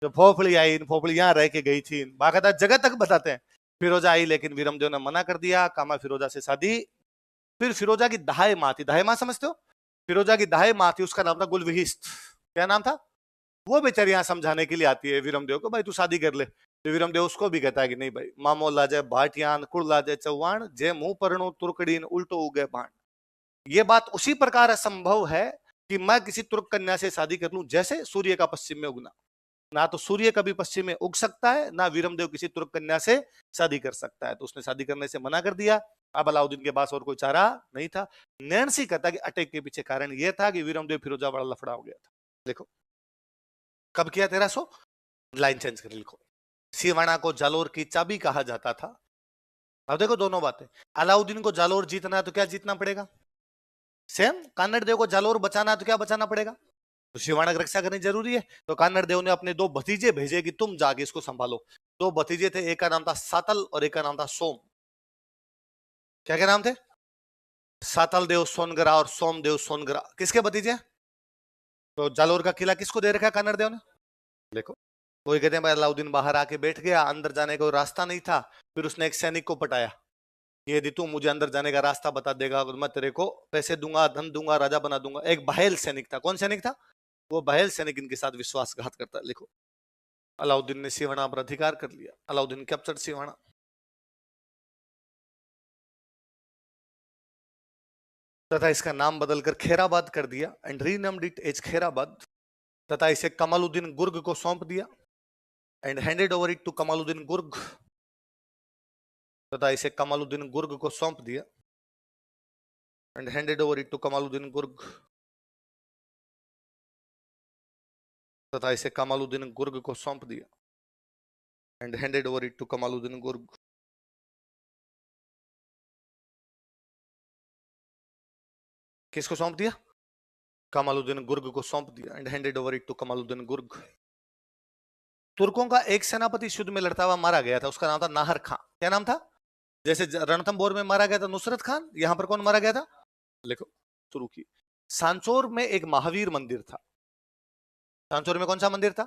S1: जो फोफड़ी आई, इन फोफड़ी यहाँ रह के गई थी, बाकायदा जगह तक बताते हैं। फिरोजा आई लेकिन वीरमदेव ने मना कर दिया, कामा फिरोजा से शादी। फिर फिरोजा की दहाई माँ थी, दहाई माँ समझते हो, फिरोजा की दहाई माँ थी, उसका नाम था गुलविहिस्त। क्या नाम था, वो बेचारी यहाँ समझाने के लिए आती है वीरमदेव को, भाई तू शादी कर ले। तो वीरमदेव उसको भी कहता है कि नहीं भाई, मामो लाजे भाटियान कुल लाजे चौहान, जे मुंह परनो तुर्कड़ीन उल्टो उगे बाण। ये बात उसी प्रकार असंभव है कि मैं किसी तुर्क कन्या से शादी कर लूं जैसे सूर्य का पश्चिम में उगना। ना तो सूर्य कभी पश्चिम में उग सकता है, ना वीरमदेव किसी तुर्क कन्या से शादी कर सकता है। तो उसने शादी करने से मना कर दिया। अब अलाउद्दीन के पास और कोई चारा नहीं था। नैन्सी कहता कि अटैक के पीछे कारण यह था कि वीरमदेव फिरोजा बड़ा लफड़ा हो गया था। देखो कब किया 1300, लाइन चेंज कर लिखो। सिवाना को जालोर की चाबी कहा जाता था। अब देखो दोनों बातें, अलाउद्दीन को जालोर जीतना है तो क्या जीतना पड़ेगा, सेम कान्नड़ देव को जालोर बचाना है तो क्या बचाना पड़ेगा, तो शिवाना की रक्षा करनी जरूरी है। तो कान्नड़ देव ने अपने दो भतीजे भेजे कि तुम जाके इसको संभालो। दो भतीजे थे, एक का नाम था सातल और एक का नाम था सोम। क्या क्या नाम थे, सातल देव सोनगरा और सोमदेव सोनगरा, किसके भतीजे। तो जालोर का किला किसको दे रखा है कान्नड़ देव ने, देखो। वो कहते हैं भाई अलाउद्दीन बाहर आके बैठ गया, अंदर जाने का रास्ता नहीं था। फिर उसने एक सैनिक को पटाया, यदि तू मुझे अंदर जाने का रास्ता बता देगा तो मैं तेरे को पैसे दूंगा, धन दूंगा, राजा बना दूंगा। एक बहेल सैनिक था, कौन सैनिक था, वो बहेल सैनिक इनके साथ विश्वासघात करता है। लिखो अलाउद्दीन ने सिवाना पर अधिकार कर लिया, अलाउद्दीन कैप्चर्ड सिवाना। तथा इसका नाम बदलकर खेराबाद कर दिया and renamed it as Khairabad. तथा इसे कमालुद्दीन गुर्ग को सौंप दिया and handed over it to Kamaluddin Gurg. तथा इसे कमालुद्दीन गुर्ग को सौंप दिया and handed over it to Kamaluddin Gurg. तथा इसे कमालुद्दीन गुर्ग को सौंप दिया and handed over it to Kamaluddin Gurg. किसको सौंप दिया, कमालुद्दीन गुर्ग को सौंप दिया and handed over it to Kamaluddin Gurg. तुर्कों का एक सेनापति युद्ध में लड़ता हुआ मारा गया था, उसका नाम था नाहर खां। क्या नाम था, जैसे रणथंभौर में मारा गया था नुसरत खान, यहां पर कौन मारा गया था, लिखो शुरू की। सांचौर में एक महावीर मंदिर था। सांचौर में कौन सा मंदिर था,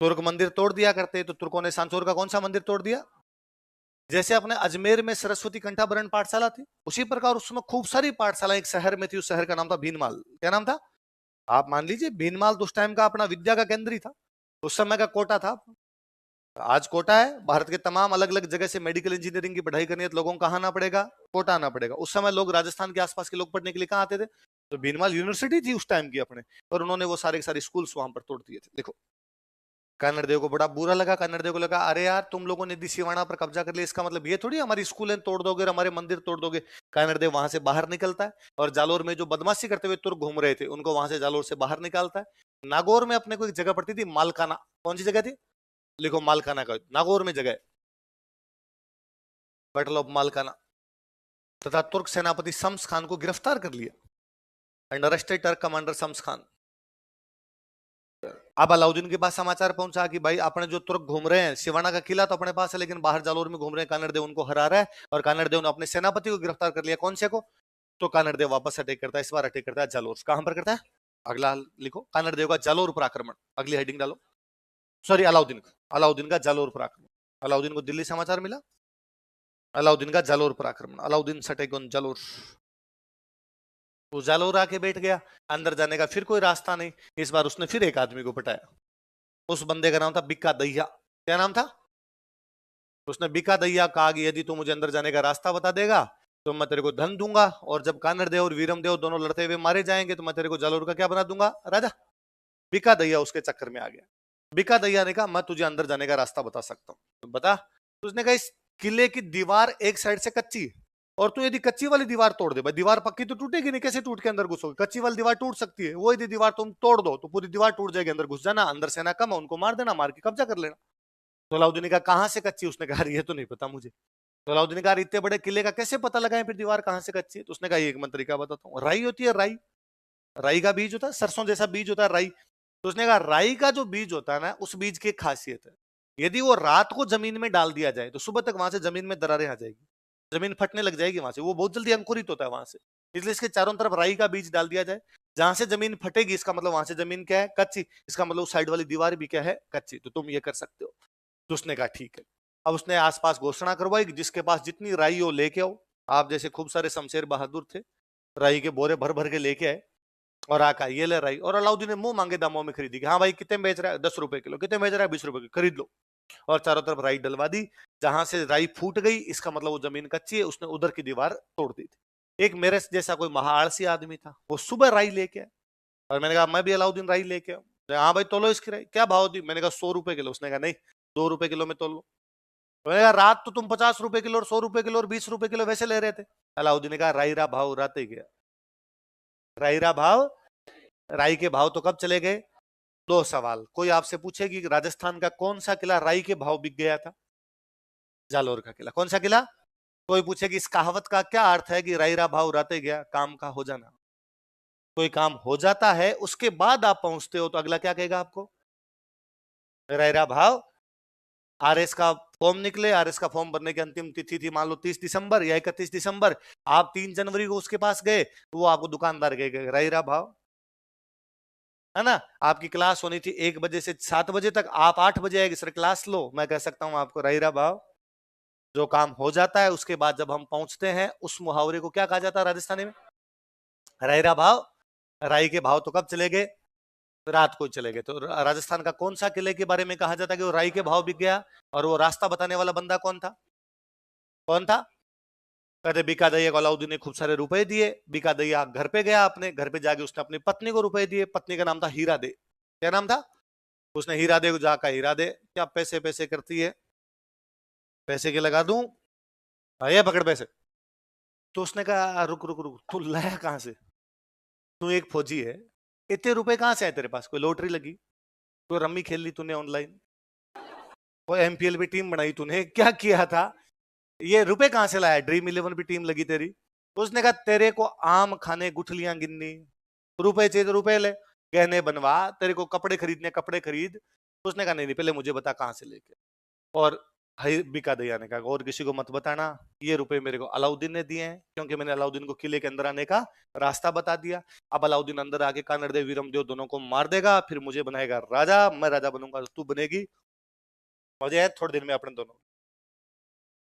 S1: तुर्क मंदिर तोड़ दिया करते, तो तुर्कों ने सांचौर का कौन सा मंदिर तोड़ दिया। जैसे अपने अजमेर में सरस्वती कंठाभरण पाठशाला थी, उसी प्रकार उसमें खूब सारी पाठशाला एक शहर में थी, उस शहर का नाम था भीनमाल। क्या नाम था, आप मान लीजिए भीनमाल उस टाइम का अपना विद्या का केंद्र ही था, उस समय का कोटा था। आज कोटा है, भारत के तमाम अलग अलग जगह से मेडिकल इंजीनियरिंग की पढ़ाई करनी है तो लोगों को कहाँ आना पड़ेगा, कोटा आना पड़ेगा। उस समय लोग राजस्थान के आसपास के लोग पढ़ने के लिए कहाँ आते थे, तो भीनमाल यूनिवर्सिटी थी उस टाइम की अपने, और उन्होंने वो सारे के सारे स्कूल्स वहां पर तोड़ दिए थे। देखो कान्नड़ देव को बड़ा बुरा लगा, कान्नड़ देव को लगा अरे यार तुम लोगों ने सिवाना पर कब्जा कर लिया, इसका मतलब ये थोड़ी हमारी स्कूलें तोड़ दोगे, हमारे मंदिर तोड़ दोगे। कान्नड़ देव वहां से बाहर निकलता है और जालोर में जो बदमाशी करते हुए तुर्क घूम रहे थे उनको वहां से जालोर से बाहर निकालता है। नागौर में अपने को एक जगह पड़ती थी मालकाना, कौन सी जगह थी, लिखो मालकाना का, नागौर में जगह, बैटल ऑफ मालकाना। तथा तुर्क सेनापति शम्स खान को गिरफ्तार कर लिया and arrested Turk commander Shams Khan. अब अलाउद्दीन के पास समाचार पहुंचा कि भाई अपने जो तुर्क घूम रहे हैं, सिवाना का किला तो अपने पास है लेकिन बाहर जालोर में घूम रहे हैं, कान्नड़ देव उनको हरा रहा है, और कान्नड़ देव ने अपने सेनापति को गिरफ्तार कर लिया। कौन से को, तो कान्नड़ देव वापस अटैक करता है, इस बार अटैक करता है जालोर। कहां पर करता है, अगला लिखो, कान्नड़ देव का जालोर पर आक्रमण, अगली हेडिंग डालो, सॉरी अलाउद्दीन का जालोर पर आक्रमण। अलाउद्दीन को दिल्ली समाचार मिला, अलाउद्दीन का जालोर पर आक्रमण। Alauddin steak on Jalore. वो जालोर आके बैठ गया, अंदर जाने का फिर कोई रास्ता नहीं। इस बार उसने फिर एक आदमी को पटाया। उस बंदे का नाम था बिक्का दैया। क्या नाम था? उसने बिक्का दैया कहा कि यदि तू मुझे अंदर जाने का रास्ता बता देगा तो मैं तेरे को धन दूंगा, और जब कानड़ देव और वीरम देव दोनों लड़ते हुए मारे जाएंगे तो मैं तेरे को जालोर का क्या बना दूंगा? राजा। बिक्का दैया उसके चक्कर में आ गया। बिक्का दैया ने कहा मैं तुझे अंदर जाने का रास्ता बता सकता हूँ। तो बता। तो उसने कहा इस किले की दीवार एक साइड से कच्ची है, और तू यदि कच्ची वाली दीवार तोड़ दे, भाई दीवार पक्की तो टूटेगी नहीं, कैसे टूट के अंदर घुसोगे? कच्ची वाली दीवार टूट सकती है, वो यदि दीवार तुम तोड़ दो तो पूरी दीवार टूट जाएगी, अंदर घुस जाना, अंदर सेना कम है उनको मार देना, मार के कब्जा कर लेना। तो अलाउद्दीन ने कहा कहां से कच्ची? उसने कहा ये तो नहीं पता मुझे। तो अलाउद्दीन ने कहा इतने बड़े किले का कैसे पता लगाएं फिर दीवार कहां से कच्ची है? तो उसने कहा एक मैं तरीका बताता हूँ। राई होती है, राई, राई का बीज होता है, सरसों जैसा बीज होता है राई। तो उसने कहा राई का जो बीज होता है ना, उस बीज की एक खासियत है, यदि वो रात को जमीन में डाल दिया जाए तो सुबह तक वहां से जमीन में दरारें आ जाएगी, जमीन फटने लग जाएगी वहां से, वो बहुत जल्दी अंकुरित होता है वहां से। इसलिए इसके चारों तरफ राई का बीज डाल दिया जाए, जहां से जमीन फटेगी इसका मतलब वहां से जमीन क्या है? कच्ची। इसका मतलब साइड वाली दीवार भी क्या है? कच्ची। तो तुम ये कर सकते हो। तो उसने कहा ठीक है। अब उसने आसपास घोषणा करवाई कि जिसके पास जितनी राई हो लेके आओ। आप जैसे खूब सारे शमशेर बहादुर थे, राई के बोरे भर भर के लेके आए, और आका ये ले राई। और अलाउद्दीन ने मुंह मांगे दामों में खरीदी कि हाँ भाई कितने में बेच रहा है? 10 रुपए किलो। कितने बेच रहा है? 20 रुपए किलो। खरीद लो। और चारों तरफ राई डलवा दी। जहां से राई फूट गई इसका मतलब वो जमीन कच्ची है, उसने उधर की दीवार तोड़ दी थी। एक मेरे जैसा कोई महाआलसी आदमी था, वो सुबह राई लेके आया, और मैंने कहा मैं भी अलाउद्दीन राई लेके आऊं। हाँ भाई तोलो इसकी राई। क्या भाव दी? मैंने कहा 100 रुपए किलो। उसने कहा नहीं, 2 रुपए किलो में तोल लो। मैंने कहा रात तो तुम 50 रुपए किलो और 100 रुपए किलो और 20 रुपए किलो वैसे ले रहे थे। अलाउद्दीन ने कहा राई रा भाव राते गया। राई रा भाव, राई के भाव तो कब चले गए? 2 सवाल। कोई आपसे पूछेगी कि राजस्थान का कौन सा किला राई के भाव बिक गया था? जालोर का किला। कौन सा किला? कोई पूछेगी इस कहावत का क्या अर्थ है कि राई रा भाव राते गया, काम का हो जाना। कोई काम हो जाता है उसके बाद आप पहुंचते हो तो अगला क्या कहेगा आपको? राई रा भाव। आरएस का फॉर्म निकले, आरएस का फॉर्म भरने की अंतिम तिथि थी मान लो 30 दिसंबर या 31 दिसंबर, आप 3 जनवरी को उसके पास गए तो वो आपको दुकानदार कहेगा राई रा भाव, है ना? आपकी क्लास होनी थी 1 बजे से 7 बजे तक, आप 8 बजे आएगी सर क्लास लो, मैं कह सकता हूं आपको राई रा भाव। जो काम हो जाता है उसके बाद जब हम पहुंचते हैं उस मुहावरे को क्या कहा जाता है राजस्थानी में? राई रा भाव। राई के भाव तो कब चले गए? रात को चले गए। तो राजस्थान का कौन सा किले के बारे में कहा जाता है कि वो राई के भाव बिक गया? और वो रास्ता बताने वाला बंदा कौन था? कौन था? कहते बीका दैया को अलाउद्दीन ने खूब सारे रुपए दिए। बीका दैया घर पे गया, अपने घर पे जाके उसने अपनी पत्नी को रुपए दिए। पत्नी का नाम था हीरा दे। क्या नाम था? उसने हीरा दे को जाकर, हीरा दे क्या पैसे पैसे करती है, पैसे के लगा दूं, ये पकड़ पैसे। तो उसने कहा रुक रुक रुक, तू लाया कहां से? तू एक फौजी है, इतने रुपए कहां से आए तेरे पास? कोई लॉटरी लगी, कोई रम्मी खेल ली तूने ऑनलाइन, कोई एमपीएल भी टीम बनाई तूने, क्या किया था? ये रुपए कहां से लाया? ड्रीम 11 भी टीम लगी तेरी? तो उसने कहा तेरे को आम खाने, गुठलियां गिननी, रुपए चाहिए तो रुपए ले, गहने बनवा, तेरे को कपड़े खरीदने कपड़े खरीद। तो उसने कहा नहीं नहीं, पहले मुझे बता कहां से लेके। और बिका दैया ने कहा और किसी को मत बताना, ये रुपए मेरे को अलाउद्दीन ने दिए हैं, क्योंकि मैंने अलाउद्दीन को किले के अंदर आने का रास्ता बता दिया। अब अलाउद्दीन अंदर आके कानड़ देव वीरम देव दोनों को मार देगा, फिर मुझे बनाएगा राजा, मैं राजा बनूंगा तो तू बनेगी, मजे है थोड़े दिन में अपने दोनों।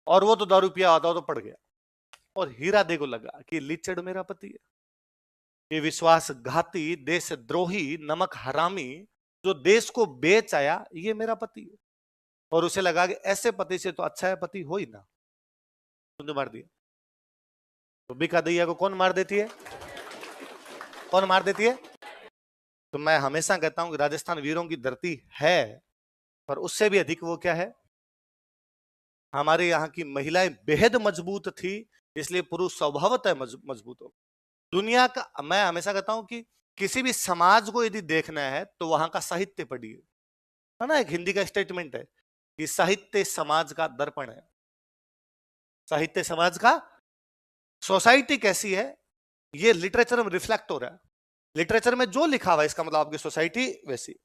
S1: और वो तो दारू पिया आता तो पड़ गया। और हीरा दे को लगा कि लिचड़ मेरा पति है, ये विश्वासघाती देशद्रोही नमक हरामी जो देश को बेच आया, ये मेरा पति है। और उसे लगा कि ऐसे पति से तो अच्छा है पति हो ही ना, तुमने मार दिया। तो बिका दैया को कौन मार देती है? कौन मार देती है? तो मैं हमेशा कहता हूं कि राजस्थान वीरों की धरती है, पर उससे भी अधिक वो क्या है? हमारे यहाँ की महिलाएं बेहद मजबूत थी, इसलिए पुरुष स्वभावतः मजबूत हो। दुनिया का, मैं हमेशा कहता हूं कि किसी भी समाज को यदि देखना है तो वहां का साहित्य पढ़िए, है ना? एक हिंदी का स्टेटमेंट है कि साहित्य समाज का दर्पण है। साहित्य समाज का, सोसाइटी कैसी है ये लिटरेचर में रिफ्लेक्ट हो रहा है। लिटरेचर में जो लिखा हुआ है इसका मतलब आपकी सोसाइटी वैसी।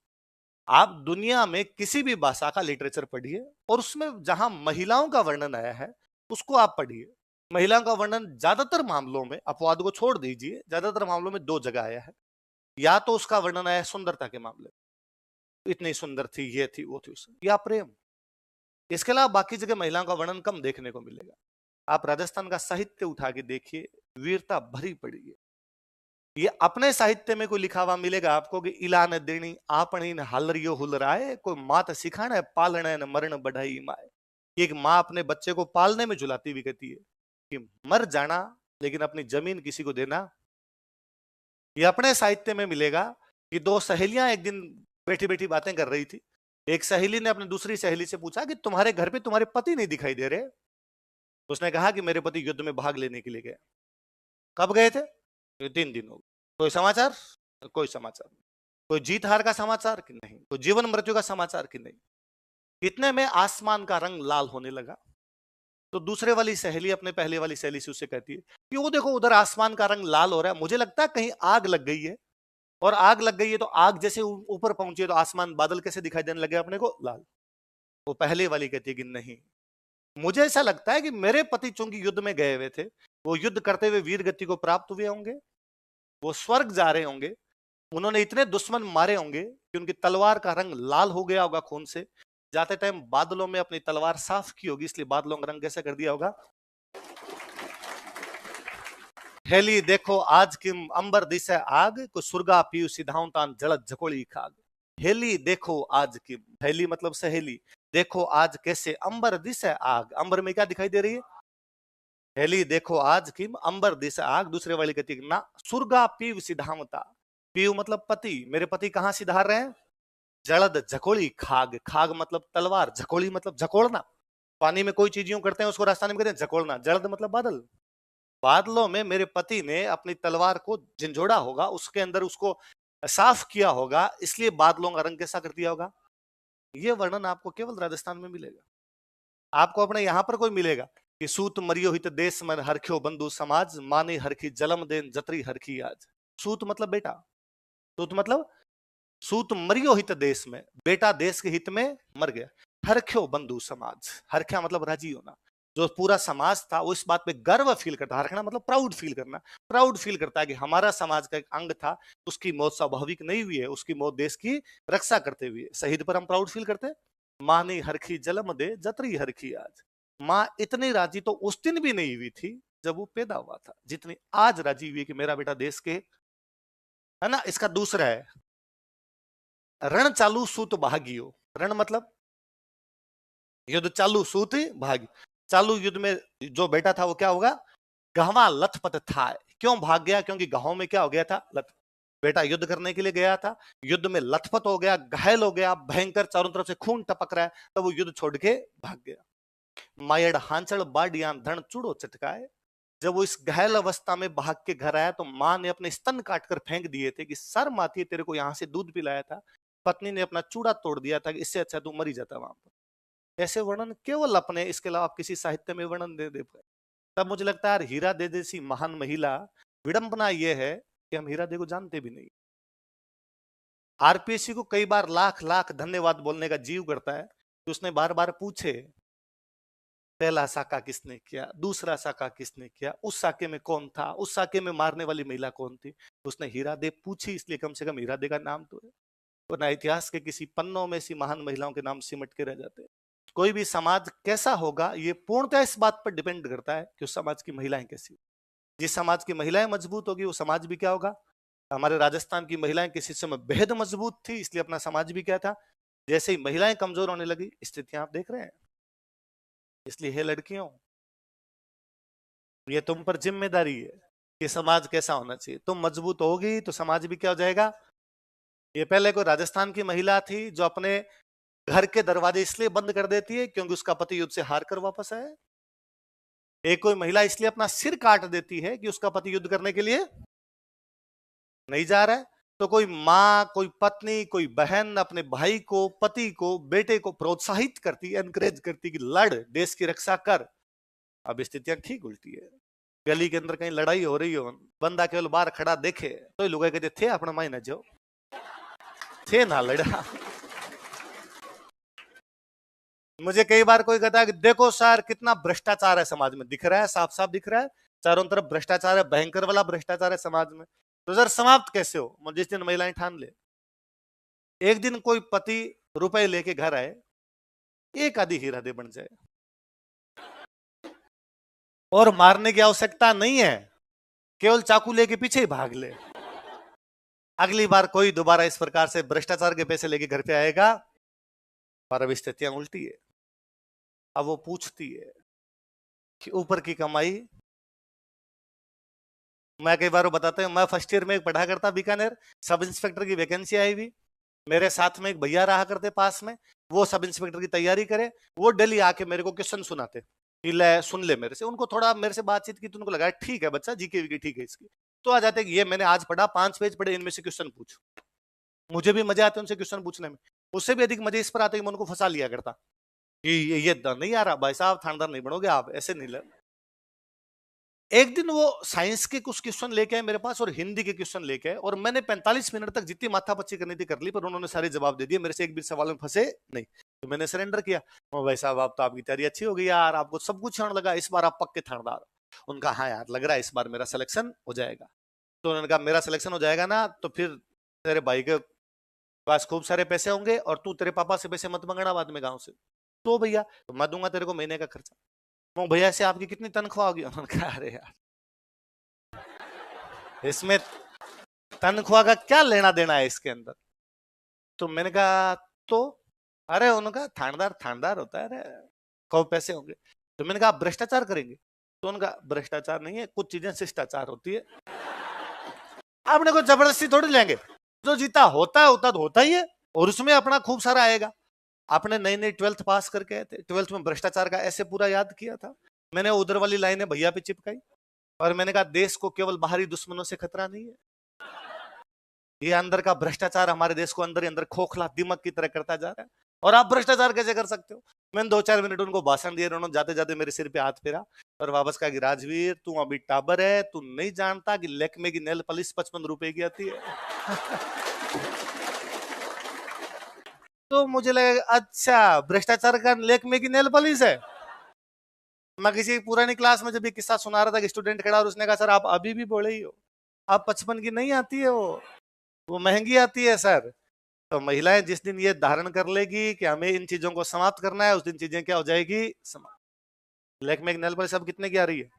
S1: आप दुनिया में किसी भी भाषा का लिटरेचर पढ़िए और उसमें जहां महिलाओं का वर्णन आया है उसको आप पढ़िए। महिलाओं का वर्णन ज्यादातर मामलों में, अपवाद को छोड़ दीजिए, ज्यादातर मामलों में 2 जगह आया है। या तो उसका वर्णन आया सुंदरता के मामले में, इतनी सुंदर थी, ये थी वो थी उसमें, या प्रेम। इसके अलावा बाकी जगह महिलाओं का वर्णन कम देखने को मिलेगा। आप राजस्थान का साहित्य उठा के देखिए, वीरता भरी पड़ी है। ये अपने साहित्य में कोई लिखा हुआ मिलेगा आपको कि इलान देनी आपनी न हलरियो हुलराए, कोई मात सिखाना है पालना न मरण बढ़ाई माए। एक माँ अपने बच्चे को पालने में झुलाती हुई कहती है कि मर जाना लेकिन अपनी जमीन किसी को देना। ये अपने साहित्य में मिलेगा कि दो सहेलियां एक दिन बैठी बैठी बातें कर रही थी। एक सहेली ने अपनी दूसरी सहेली से पूछा कि तुम्हारे घर पे तुम्हारे पति नहीं दिखाई दे रहे। उसने कहा कि मेरे पति युद्ध में भाग लेने के लिए गए। कब गए थे? ये 3 दिन हो गए। कोई समाचार? कोई समाचार नहीं। कोई जीत हार का समाचार कि नहीं, कोई जीवन मृत्यु का समाचार कि नहीं। इतने में आसमान का रंग लाल होने लगा। तो दूसरे वाली सहेली अपने पहले वाली सहेली से उससे कहती है कि वो देखो उधर आसमान का रंग लाल हो रहा है, मुझे लगता है कहीं आग लग गई है। और आग लग गई है तो आग जैसे ऊपर पहुंची है तो आसमान बादल कैसे दिखाई देने लगे अपने को? लाल। वो पहले वाली कहती है कि नहीं, मुझे ऐसा लगता है कि मेरे पति चूंकि युद्ध में गए हुए थे, वो युद्ध करते हुए वीर गति को प्राप्त हुए होंगे, वो स्वर्ग जा रहे होंगे, उन्होंने इतने दुश्मन मारे होंगे कि उनकी तलवार का रंग लाल हो गया होगा खून से। जाते टाइम बादलों में अपनी तलवार साफ की होगी, इसलिए बादलों का रंग कैसा कर दिया होगा? हेली देखो आज किम अंबर दिशा आग को सुरगा पीयू सिधांतान जलद झकोली खाग। हेली देखो आज की, हेली मतलब सहेली, देखो आज कैसे अंबर दिशा आग, अंबर में क्या दिखाई दे रही है? हेली देखो आज की अंबर दिशा आग। दूसरे वाली कहती है ना, सुरगा पीव सिधामता, पीव मतलब पति, मेरे पति कहां सिधार रहे हैं? जलद झकोली खाग, खाग मतलब तलवार, झकोली मतलब झकोड़ना। पानी में कोई चीज यूं करते हैं उसको राजस्थानी में कहते हैं झकोड़ना। जलद मतलब बादल, बादलों में मेरे पति ने अपनी तलवार को झंझोड़ा होगा, उसके अंदर उसको साफ किया होगा, इसलिए बादलों का रंग कैसा कर दिया होगा। यह वर्णन आपको केवल राजस्थान में मिलेगा। आपको अपने यहां पर कोई मिलेगा कि सूत मरियो हित देश मन हरख्यो बंधु समाज, माने हरखी जलम देन जतरी हरखी आज। सूत मतलब बेटा, सूत मतलब सूत मरियो हित देश में, बेटा देश के हित में मर गया। हरख्यो बंधु समाज, हरख्या मतलब राजी होना। जो पूरा समाज था वो इस बात पे गर्व फील करता, हरखना मतलब प्राउड फील करना, प्राउड फील करता है कि हमारा समाज का एक अंग था, उसकी मौत स्वाभाविक नहीं हुई है, उसकी मौत देश की रक्षा करते हुए, शहीद पर हम प्राउड फील करते हैं। माँ ने हरखी जलम दे जतरी हरखी आज। माँ इतनी राजी तो उस दिन भी नहीं हुई थी जब वो पैदा हुआ था, जितनी आज राजी हुई कि मेरा बेटा देश के, है ना। इसका दूसरा है रण चालू सूत भागियो। रण मतलब युद्ध चालू, सूत भागी। चालू युद्ध में जो बेटा था वो क्या होगा? गहवा लथपथ था। क्यों भाग गया? क्योंकि गांव में क्या हो गया था? लथ। बेटा युद्ध करने के लिए गया था, युद्ध में लथपथ हो गया, घायल हो गया, भयंकर चारों तरफ से खून टपक रहा है, तब वो युद्ध छोड़ के भाग गया। मायड़ हांचड़ बाडियां धन चूड़ो चटकाए। जब वो इस घायल अवस्था में भाग के घर आया तो मां ने अपने स्तन काटकर फेंक दिए थे कि सर माती, तेरे को यहां से दूध पिलाया था। पत्नी ने अपना चूड़ा तोड़ दिया था कि इससे अच्छा तू मरी जाता वहां पर। ऐसे वर्णन केवल अपने, इसके अलावा आप किसी साहित्य में वर्णन दे पाए। तब मुझे लगता है यार, हीरा दे जैसी महान महिला, विडंबना यह है कि हम हीरा दे को जानते भी नहीं। आरपीएससी को कई बार लाख लाख धन्यवाद बोलने का जीव करता है कि उसने बार बार पूछे पहला साका किसने किया, दूसरा साका किसने किया, उस साके में कौन था, उस साके में मारने वाली महिला कौन थी। उसने हीरा दे पूछी, इसलिए कम से कम हीरा दे का नाम तो है। वरना इतिहास के किसी पन्नों में ऐसी महान महिलाओं के नाम सिमट के रह जाते हैं। कोई भी समाज कैसा होगा ये पूर्णतः इस बात पर डिपेंड करता है कि उस समाज की महिलाएं कैसी। जिस समाज की महिलाएं मजबूत होगी वो समाज भी क्या होगा। हमारे राजस्थान की महिलाएं किसी समय बेहद मजबूत थी, इसलिए अपना समाज भी क्या था। जैसे ही महिलाएं कमजोर होने लगी, स्थितियां आप देख रहे हैं। इसलिए हे लड़कियों, ये तुम पर जिम्मेदारी है कि समाज कैसा होना चाहिए। तुम मजबूत होगी तो समाज भी क्या हो जाएगा। ये पहले कोई राजस्थान की महिला थी जो अपने घर के दरवाजे इसलिए बंद कर देती है क्योंकि उसका पति युद्ध से हार कर वापस आया। एक कोई महिला इसलिए अपना सिर काट देती है कि उसका पति युद्ध करने के लिए नहीं जा रहा है। तो कोई माँ, कोई पत्नी, कोई बहन अपने भाई को, पति को, बेटे को प्रोत्साहित करती, एनकरेज करती कि लड़, देश की रक्षा कर। अब स्थितियां ठीक उल्टी है। गली के अंदर कहीं लड़ाई हो रही हो, बंदा केवल बाहर खड़ा देखे तो लोग कहते थे अपना मायने जो थे ना लड़ा। मुझे कई बार कोई कहता है कि देखो सर कितना भ्रष्टाचार है समाज में, दिख रहा है, साफ साफ दिख रहा है, चारों तरफ भ्रष्टाचार है, भयंकर वाला भ्रष्टाचार है समाज में। तो सर समाप्त कैसे हो? जिस दिन महिलाएं ठान ले, एक दिन कोई पति रुपए लेके घर आए, एक आधी हीरा दे बन जाए, और मारने की आवश्यकता नहीं है, केवल चाकू लेके पीछे ही भाग ले। अगली बार कोई दोबारा इस प्रकार से भ्रष्टाचार के पैसे लेके घर पे आएगा, पर अब स्थितियां उल्टी है। अब वो पूछती है कि ऊपर की कमाई, मैं कई बार बताता हूँ, मैं फर्स्ट ईयर में एक पढ़ा करता बीकानेर, सब इंस्पेक्टर की वैकेंसी आई हुई, मेरे साथ में एक भैया रहा करते पास में, वो सब इंस्पेक्टर की तैयारी करे, वो डेली आके मेरे को क्वेश्चन सुनाते कि ले सुन ले मेरे से। उनको थोड़ा मेरे से बातचीत की तो उनको लगा ठीक है बच्चा, जीके वीके ठीक है इसकी, तो आ जाते कि ये मैंने आज पढ़ा, 5 पेज पढ़े, इनमें से क्वेश्चन पूछ। मुझे भी मजे आते उनसे क्वेश्चन पूछने में, उससे भी अधिक मजे इस पर आते कि मैं उनको फंसा लिया करता कि ये नहीं आ रहा भाई साहब, थानेदार नहीं बनोगे आप, ऐसे नहीं। एक दिन वो साइंस के कुछ क्वेश्चन लेके आए मेरे पास और हिंदी के क्वेश्चन लेके आए, और मैंने 45 मिनट तक जितनी माथापच्ची करनी थी कर ली, पर उन्होंने सारे जवाब दे दिए, मेरे से एक भी सवाल में फंसे नहीं। तो मैंने सरेंडर किया, भाई साहब आप तो, आपकी तैयारी अच्छी हो गई यार, आपको सब कुछ आने लगा, इस बार आप पक्के थानेदार। उनका हाँ यार लग रहा है इस बार मेरा सिलेक्शन हो जाएगा। तो उन्होंने कहा मेरा सिलेक्शन हो जाएगा ना, तो फिर तेरे भाई के पास खूब सारे पैसे होंगे, और तू तेरे पापा से पैसे मत मंगना बाद में गाँव से। तो भैया तो मैं दूंगा तेरे को महीने का खर्चा। वो भैया से आपकी कितनी तनख्वाह होगी? उन्होंने कहा अरे यार इसमें तनख्वाह का क्या लेना देना है इसके अंदर। तो मैंने कहा तो, अरे उनका थानेदार थानेदार होता है, अरे खूब पैसे होंगे। तो मैंने कहा आप भ्रष्टाचार करेंगे? तो उनका भ्रष्टाचार नहीं है, कुछ चीजें शिष्टाचार होती है, आपने कोई जबरदस्ती थोड़ी लेंगे, जो जीता होता है उतना तो होता ही है, और उसमें अपना खूब सारा आएगा। आपने नई नई 12th पास करके आए थे, 12th में भ्रष्टाचार का ऐसे पूरा याद किया था। मैंने उधर वाली लाइनें भैया पे चिपकाई, और मैंने कहा देश को केवल बाहरी दुश्मनों से खतरा नहीं है, ये अंदर का भ्रष्टाचार हमारे देश को अंदर ही अंदर खोखला दिमक की तरह करता जा रहा है, और आप भ्रष्टाचार कैसे कर सकते हो। मैंने 2-4 मिनट उनको भाषण दिए, उन्होंने जाते जाते मेरे सिर पे हाथ फेरा और वापस कहा कि राजवीर तू अभी टाबर है, तू नहीं जानता कि लैक्मे की नेल पॉलिश 55 रुपए की आती है। तो मुझे लगा अच्छा भ्रष्टाचार का लैक्मे की नेल पॉलिश है। मैं किसी पुरानी क्लास में जब ये किस्सा सुना रहा था कि स्टूडेंट खड़ा और उसने कहा सर आप अभी भी बोले ही हो, आप 55 की नहीं आती है, वो महंगी आती है सर। तो महिलाएं जिस दिन ये धारण कर लेगी कि हमें इन चीजों को समाप्त करना है, उस दिन चीजें क्या हो जाएगी समाप्त। लैक्मे नेल पॉलिश अब कितने की आ रही है?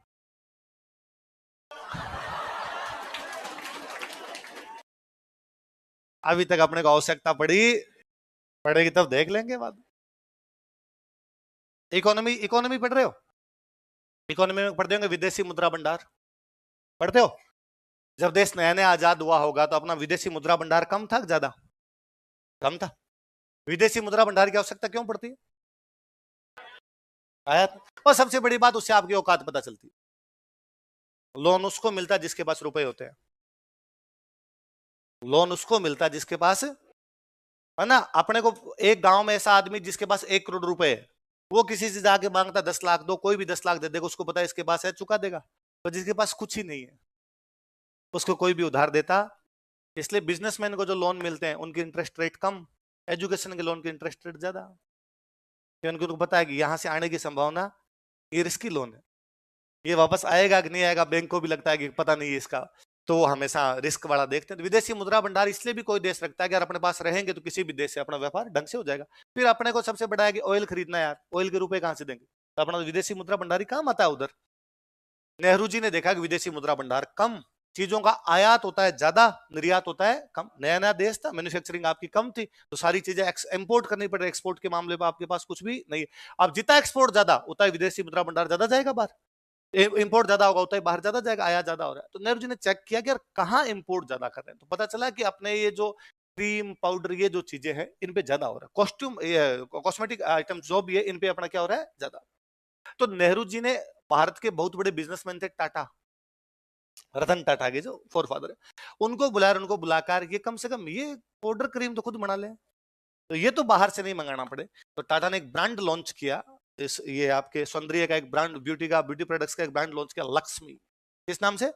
S1: अभी तक अपने को आवश्यकता पड़ेगी तब देख लेंगे बाद। इकोनॉमी इकोनॉमी पढ़ रहे हो? इकोनॉमी में पढ़ते होंगे विदेशी मुद्रा भंडार, पढ़ते हो? जब देश नया नया आजाद हुआ होगा तो अपना विदेशी मुद्रा भंडार कम था ज्यादा? कम था। विदेशी मुद्रा भंडार की आवश्यकता क्यों पड़ती है? आया था। और सबसे बड़ी बात उससे आपकी औकात पता चलती है। लोन उसको मिलता है जिसके पास रुपए होते हैं, लोन उसको मिलता है जिसके पास है ना। अपने को एक गांव में ऐसा आदमी जिसके पास 1 करोड़ रुपए है, वो किसी से जाके मांगता 10 लाख दो, कोई भी 10 लाख दे देगा, उसको पता है इसके पास है, चुका देगा। तो जिसके पास कुछ ही नहीं है उसको कोई भी उधार देता। इसलिए बिजनेसमैन को जो लोन मिलते हैं उनकी इंटरेस्ट रेट कम, एजुकेशन के लोन की इंटरेस्ट रेट ज्यादा, क्योंकि उनको पता है कि यहां से आने की संभावना, ये रिस्की लोन है, ये वापस आएगा कि नहीं आएगा, बैंक को भी लगता है कि पता नहीं है इसका, तो वो हमेशा रिस्क वाला देखते हैं। तो विदेशी मुद्रा भंडार इसलिए भी कोई देश रखता है कि अगर अपने पास रहेंगे तो किसी भी देश से अपना व्यापार ढंग से हो जाएगा। फिर अपने को सबसे बड़ा है कि ऑयल खरीदना है यार, ऑयल के रुपए कहां से देंगे, तो अपना विदेशी मुद्रा भंडार ही काम आता है उधर। नेहरू जी ने देखा कि विदेशी मुद्रा भंडार कम, चीजों का आयात होता है ज्यादा, निर्यात होता है कम, नया नया देश था, मैन्युफैक्चरिंग आपकी कम थी, तो सारी चीजें इंपोर्ट करनी पड़ रही, एक्सपोर्ट के मामले में आपके पास कुछ भी नहीं है। अब जितना एक्सपोर्ट ज्यादा उतना विदेशी मुद्रा भंडार ज्यादा जाएगा बाहर, इंपोर्ट ज्यादा होगा उतना ही बाहर ज्यादा जाएगा, आयात ज्यादा हो रहा है। तो नेहरू जी ने चेक किया कि यार कहाँ इंपोर्ट ज्यादा कर रहे हैं, तो पता चला कि अपने ये जो क्रीम पाउडर ये जो चीजें हैं इन पे ज्यादा हो रहा है, कॉस्ट्यूम कॉस्मेटिक आइटम जो भी है इन पे अपना क्या हो रहा है ज्यादा। तो नेहरू जी ने, भारत के बहुत बड़े बिजनेसमैन थे टाटा, रतन टाटा के जो फोर फादर है, उनको बुलाया, उनको बुलाकर ये कम से कम ये पाउडर क्रीम तो खुद बना ले, तो ये तो बाहर से नहीं मंगाना पड़े। तो टाटा ने एक ब्रांड लॉन्च किया, इस ये आपके सौंदर्य का एक ब्रांड, ब्यूटी का, ब्यूटी प्रोडक्ट्स का एक ब्रांड लॉन्च किया, लक्ष्मी, इस नाम से।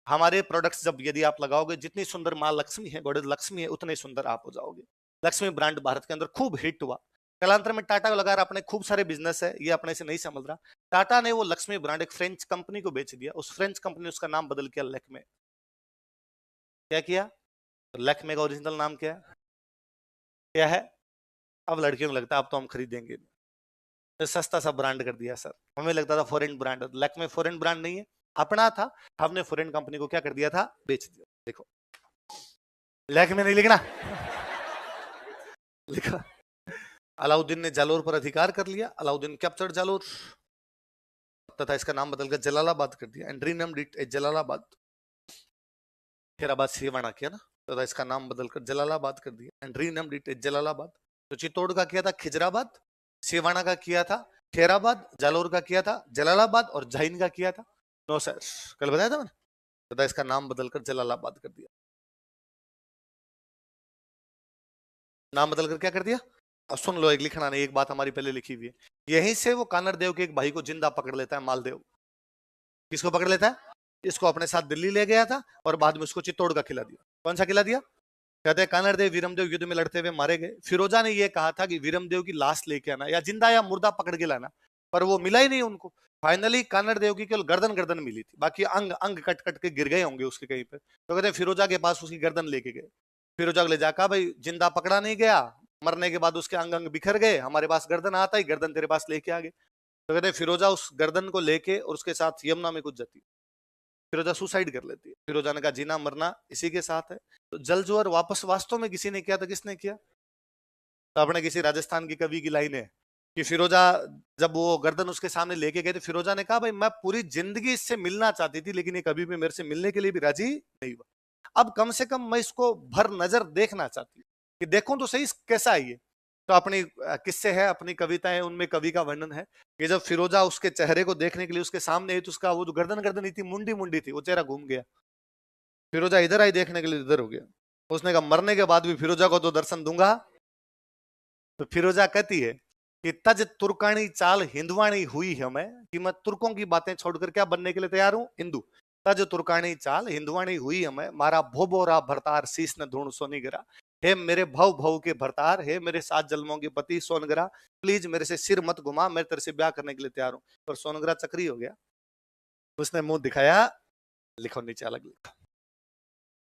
S1: हमारे प्रोडक्ट्स जब यदि आप लगाओगे, जितनी सुंदर माँ लक्ष्मी है, गॉडेस लक्ष्मी है, उतने सुंदर आप हो जाओगे। लक्ष्मी ब्रांड भारत के अंदर खूब हिट हुआ। कालांतर में टाटा को लगा रहा अपने खूब सारे बिजनेस है, ये अपने से नहीं समझ रहा, टाटा ने वो लक्ष्मी ब्रांड एक फ्रेंच कंपनी को बेच दिया। उस फ्रेंच कंपनी ने उसका नाम बदल किया लैक्मे। क्या किया? लैक्मे का ओरिजिनल नाम क्या है? क्या है? अब लड़कियों को लगता है अब तो हम खरीदेंगे, तो सस्ता सा ब्रांड कर दिया सर। हमें लगता था foreign brand, Lakme foreign brand नहीं है, अपना था, हमने फॉरेन कंपनी को क्या कर दिया था, बेच दिया। देखो लैक्मे नहीं लिखना लिखा। अलाउद्दीन ने जालोर पर अधिकार कर लिया, अलाउद्दीन कैप्चर्ड जालोर तथा इसका नाम बदलकर जलालाबाद कर दिया and renamed it as Jalalabad. Khairabad सेवाना किया ना, तथा इसका नाम बदलकर जलालाबाद कर दिया and renamed it as Jalalabad. तो चित्तौड़ का किया था खिजराबाद, सेवाना का किया था खेराबाद, जालोर का किया था जलालाबाद और झाइन का किया था नो सर, कल बताया था मैंने, तथा इसका नाम बदलकर जलालाबाद कर दिया। नाम बदलकर क्या कर दिया, अब सुन लो, एक लिखना नहीं, एक बात हमारी पहले लिखी हुई है। यहीं से वो कानर देव के एक भाई को जिंदा पकड़ लेता है मालदेव। किसको पकड़ लेता है, इसको अपने साथ दिल्ली ले गया था और बाद में उसको चित्तौड़ का किला दिया। कौन सा किला दिया, कहते हैं कानर देव वीरमदेव युद्ध में लड़ते हुए मारे गए। फिरोजा ने यह कहा था कि वीरमदेव की लाश लेके आना, या जिंदा या मुर्दा पकड़ के लाना, पर वो मिला ही नहीं उनको। फाइनली कानर देव की केवल गर्दन गर्दन मिली थी, बाकी अंग अंग कट कट के गिर गए होंगे उसके कहीं पे। तो कहते हैं फिरोजा के पास उसकी गर्दन लेके गए, फिरोजा को ले जाकर भाई जिंदा पकड़ा नहीं गया, मरने के बाद उसके अंग अंग बिखर गए, हमारे पास गर्दन आता ही गर्दन तेरे पास लेके आ गए। तो कहते हैं फिरोजा उस गर्दन को लेके और उसके साथ यमुना में कूद जाती है, फिरोजा सुसाइड कर लेती है। फिरोजा ने कहा जीना मरना इसी के साथ है। तो जल जोहर वापस वास्तव में किसी ने किया था, किसने किया, तो अपने किसी राजस्थान की कवि की लाइन है कि फिरोजा जब वो गर्दन उसके सामने लेके गए तो फिरोजा ने कहा भाई मैं पूरी जिंदगी इससे मिलना चाहती थी, लेकिन ये कभी भी मेरे से मिलने के लिए भी राजी नहीं हुआ। अब कम से कम मैं इसको भर नजर देखना चाहती हूँ कि देखूं तो सही कैसा है ये। तो अपनी किस्से है, अपनी कविताएं, उनमें कवि का वर्णन है कि जब फिरोजा उसके चेहरे को देखने के लिए उसके सामने आई तो उसका वो जो गर्दन गर्दन थी, मुंडी मुंडी थी, वो चेहरा घूम गया। फिरोजा इधर आई देखने के लिए, इधर हो गया। उसने कहा मरने के बाद भी फिरोजा को तो दर्शन दूंगा। तो फिरोजा कहती है कि तज तुर्कानी चाल हिंदवाणी हुई है मैं, कि मैं तुर्कों की बातें छोड़कर क्या बनने के लिए तैयार हूं, हिंदू। तज तुर्कानी चाल हिंदवाणी हुई है मैं, मारा भोबोरा भरतार शीश न धूण सोनीगरा। हे मेरे भव भव के भरतार, हे मेरे 7 जन्मों के पति सोनगरा, प्लीज मेरे से सिर मत घुमा, मैं तेरे से ब्याह करने के लिए तैयार हूं। पर सोनगरा चक्री हो गया, उसने मुंह दिखाया, लिखो नीचे अलग लिखो।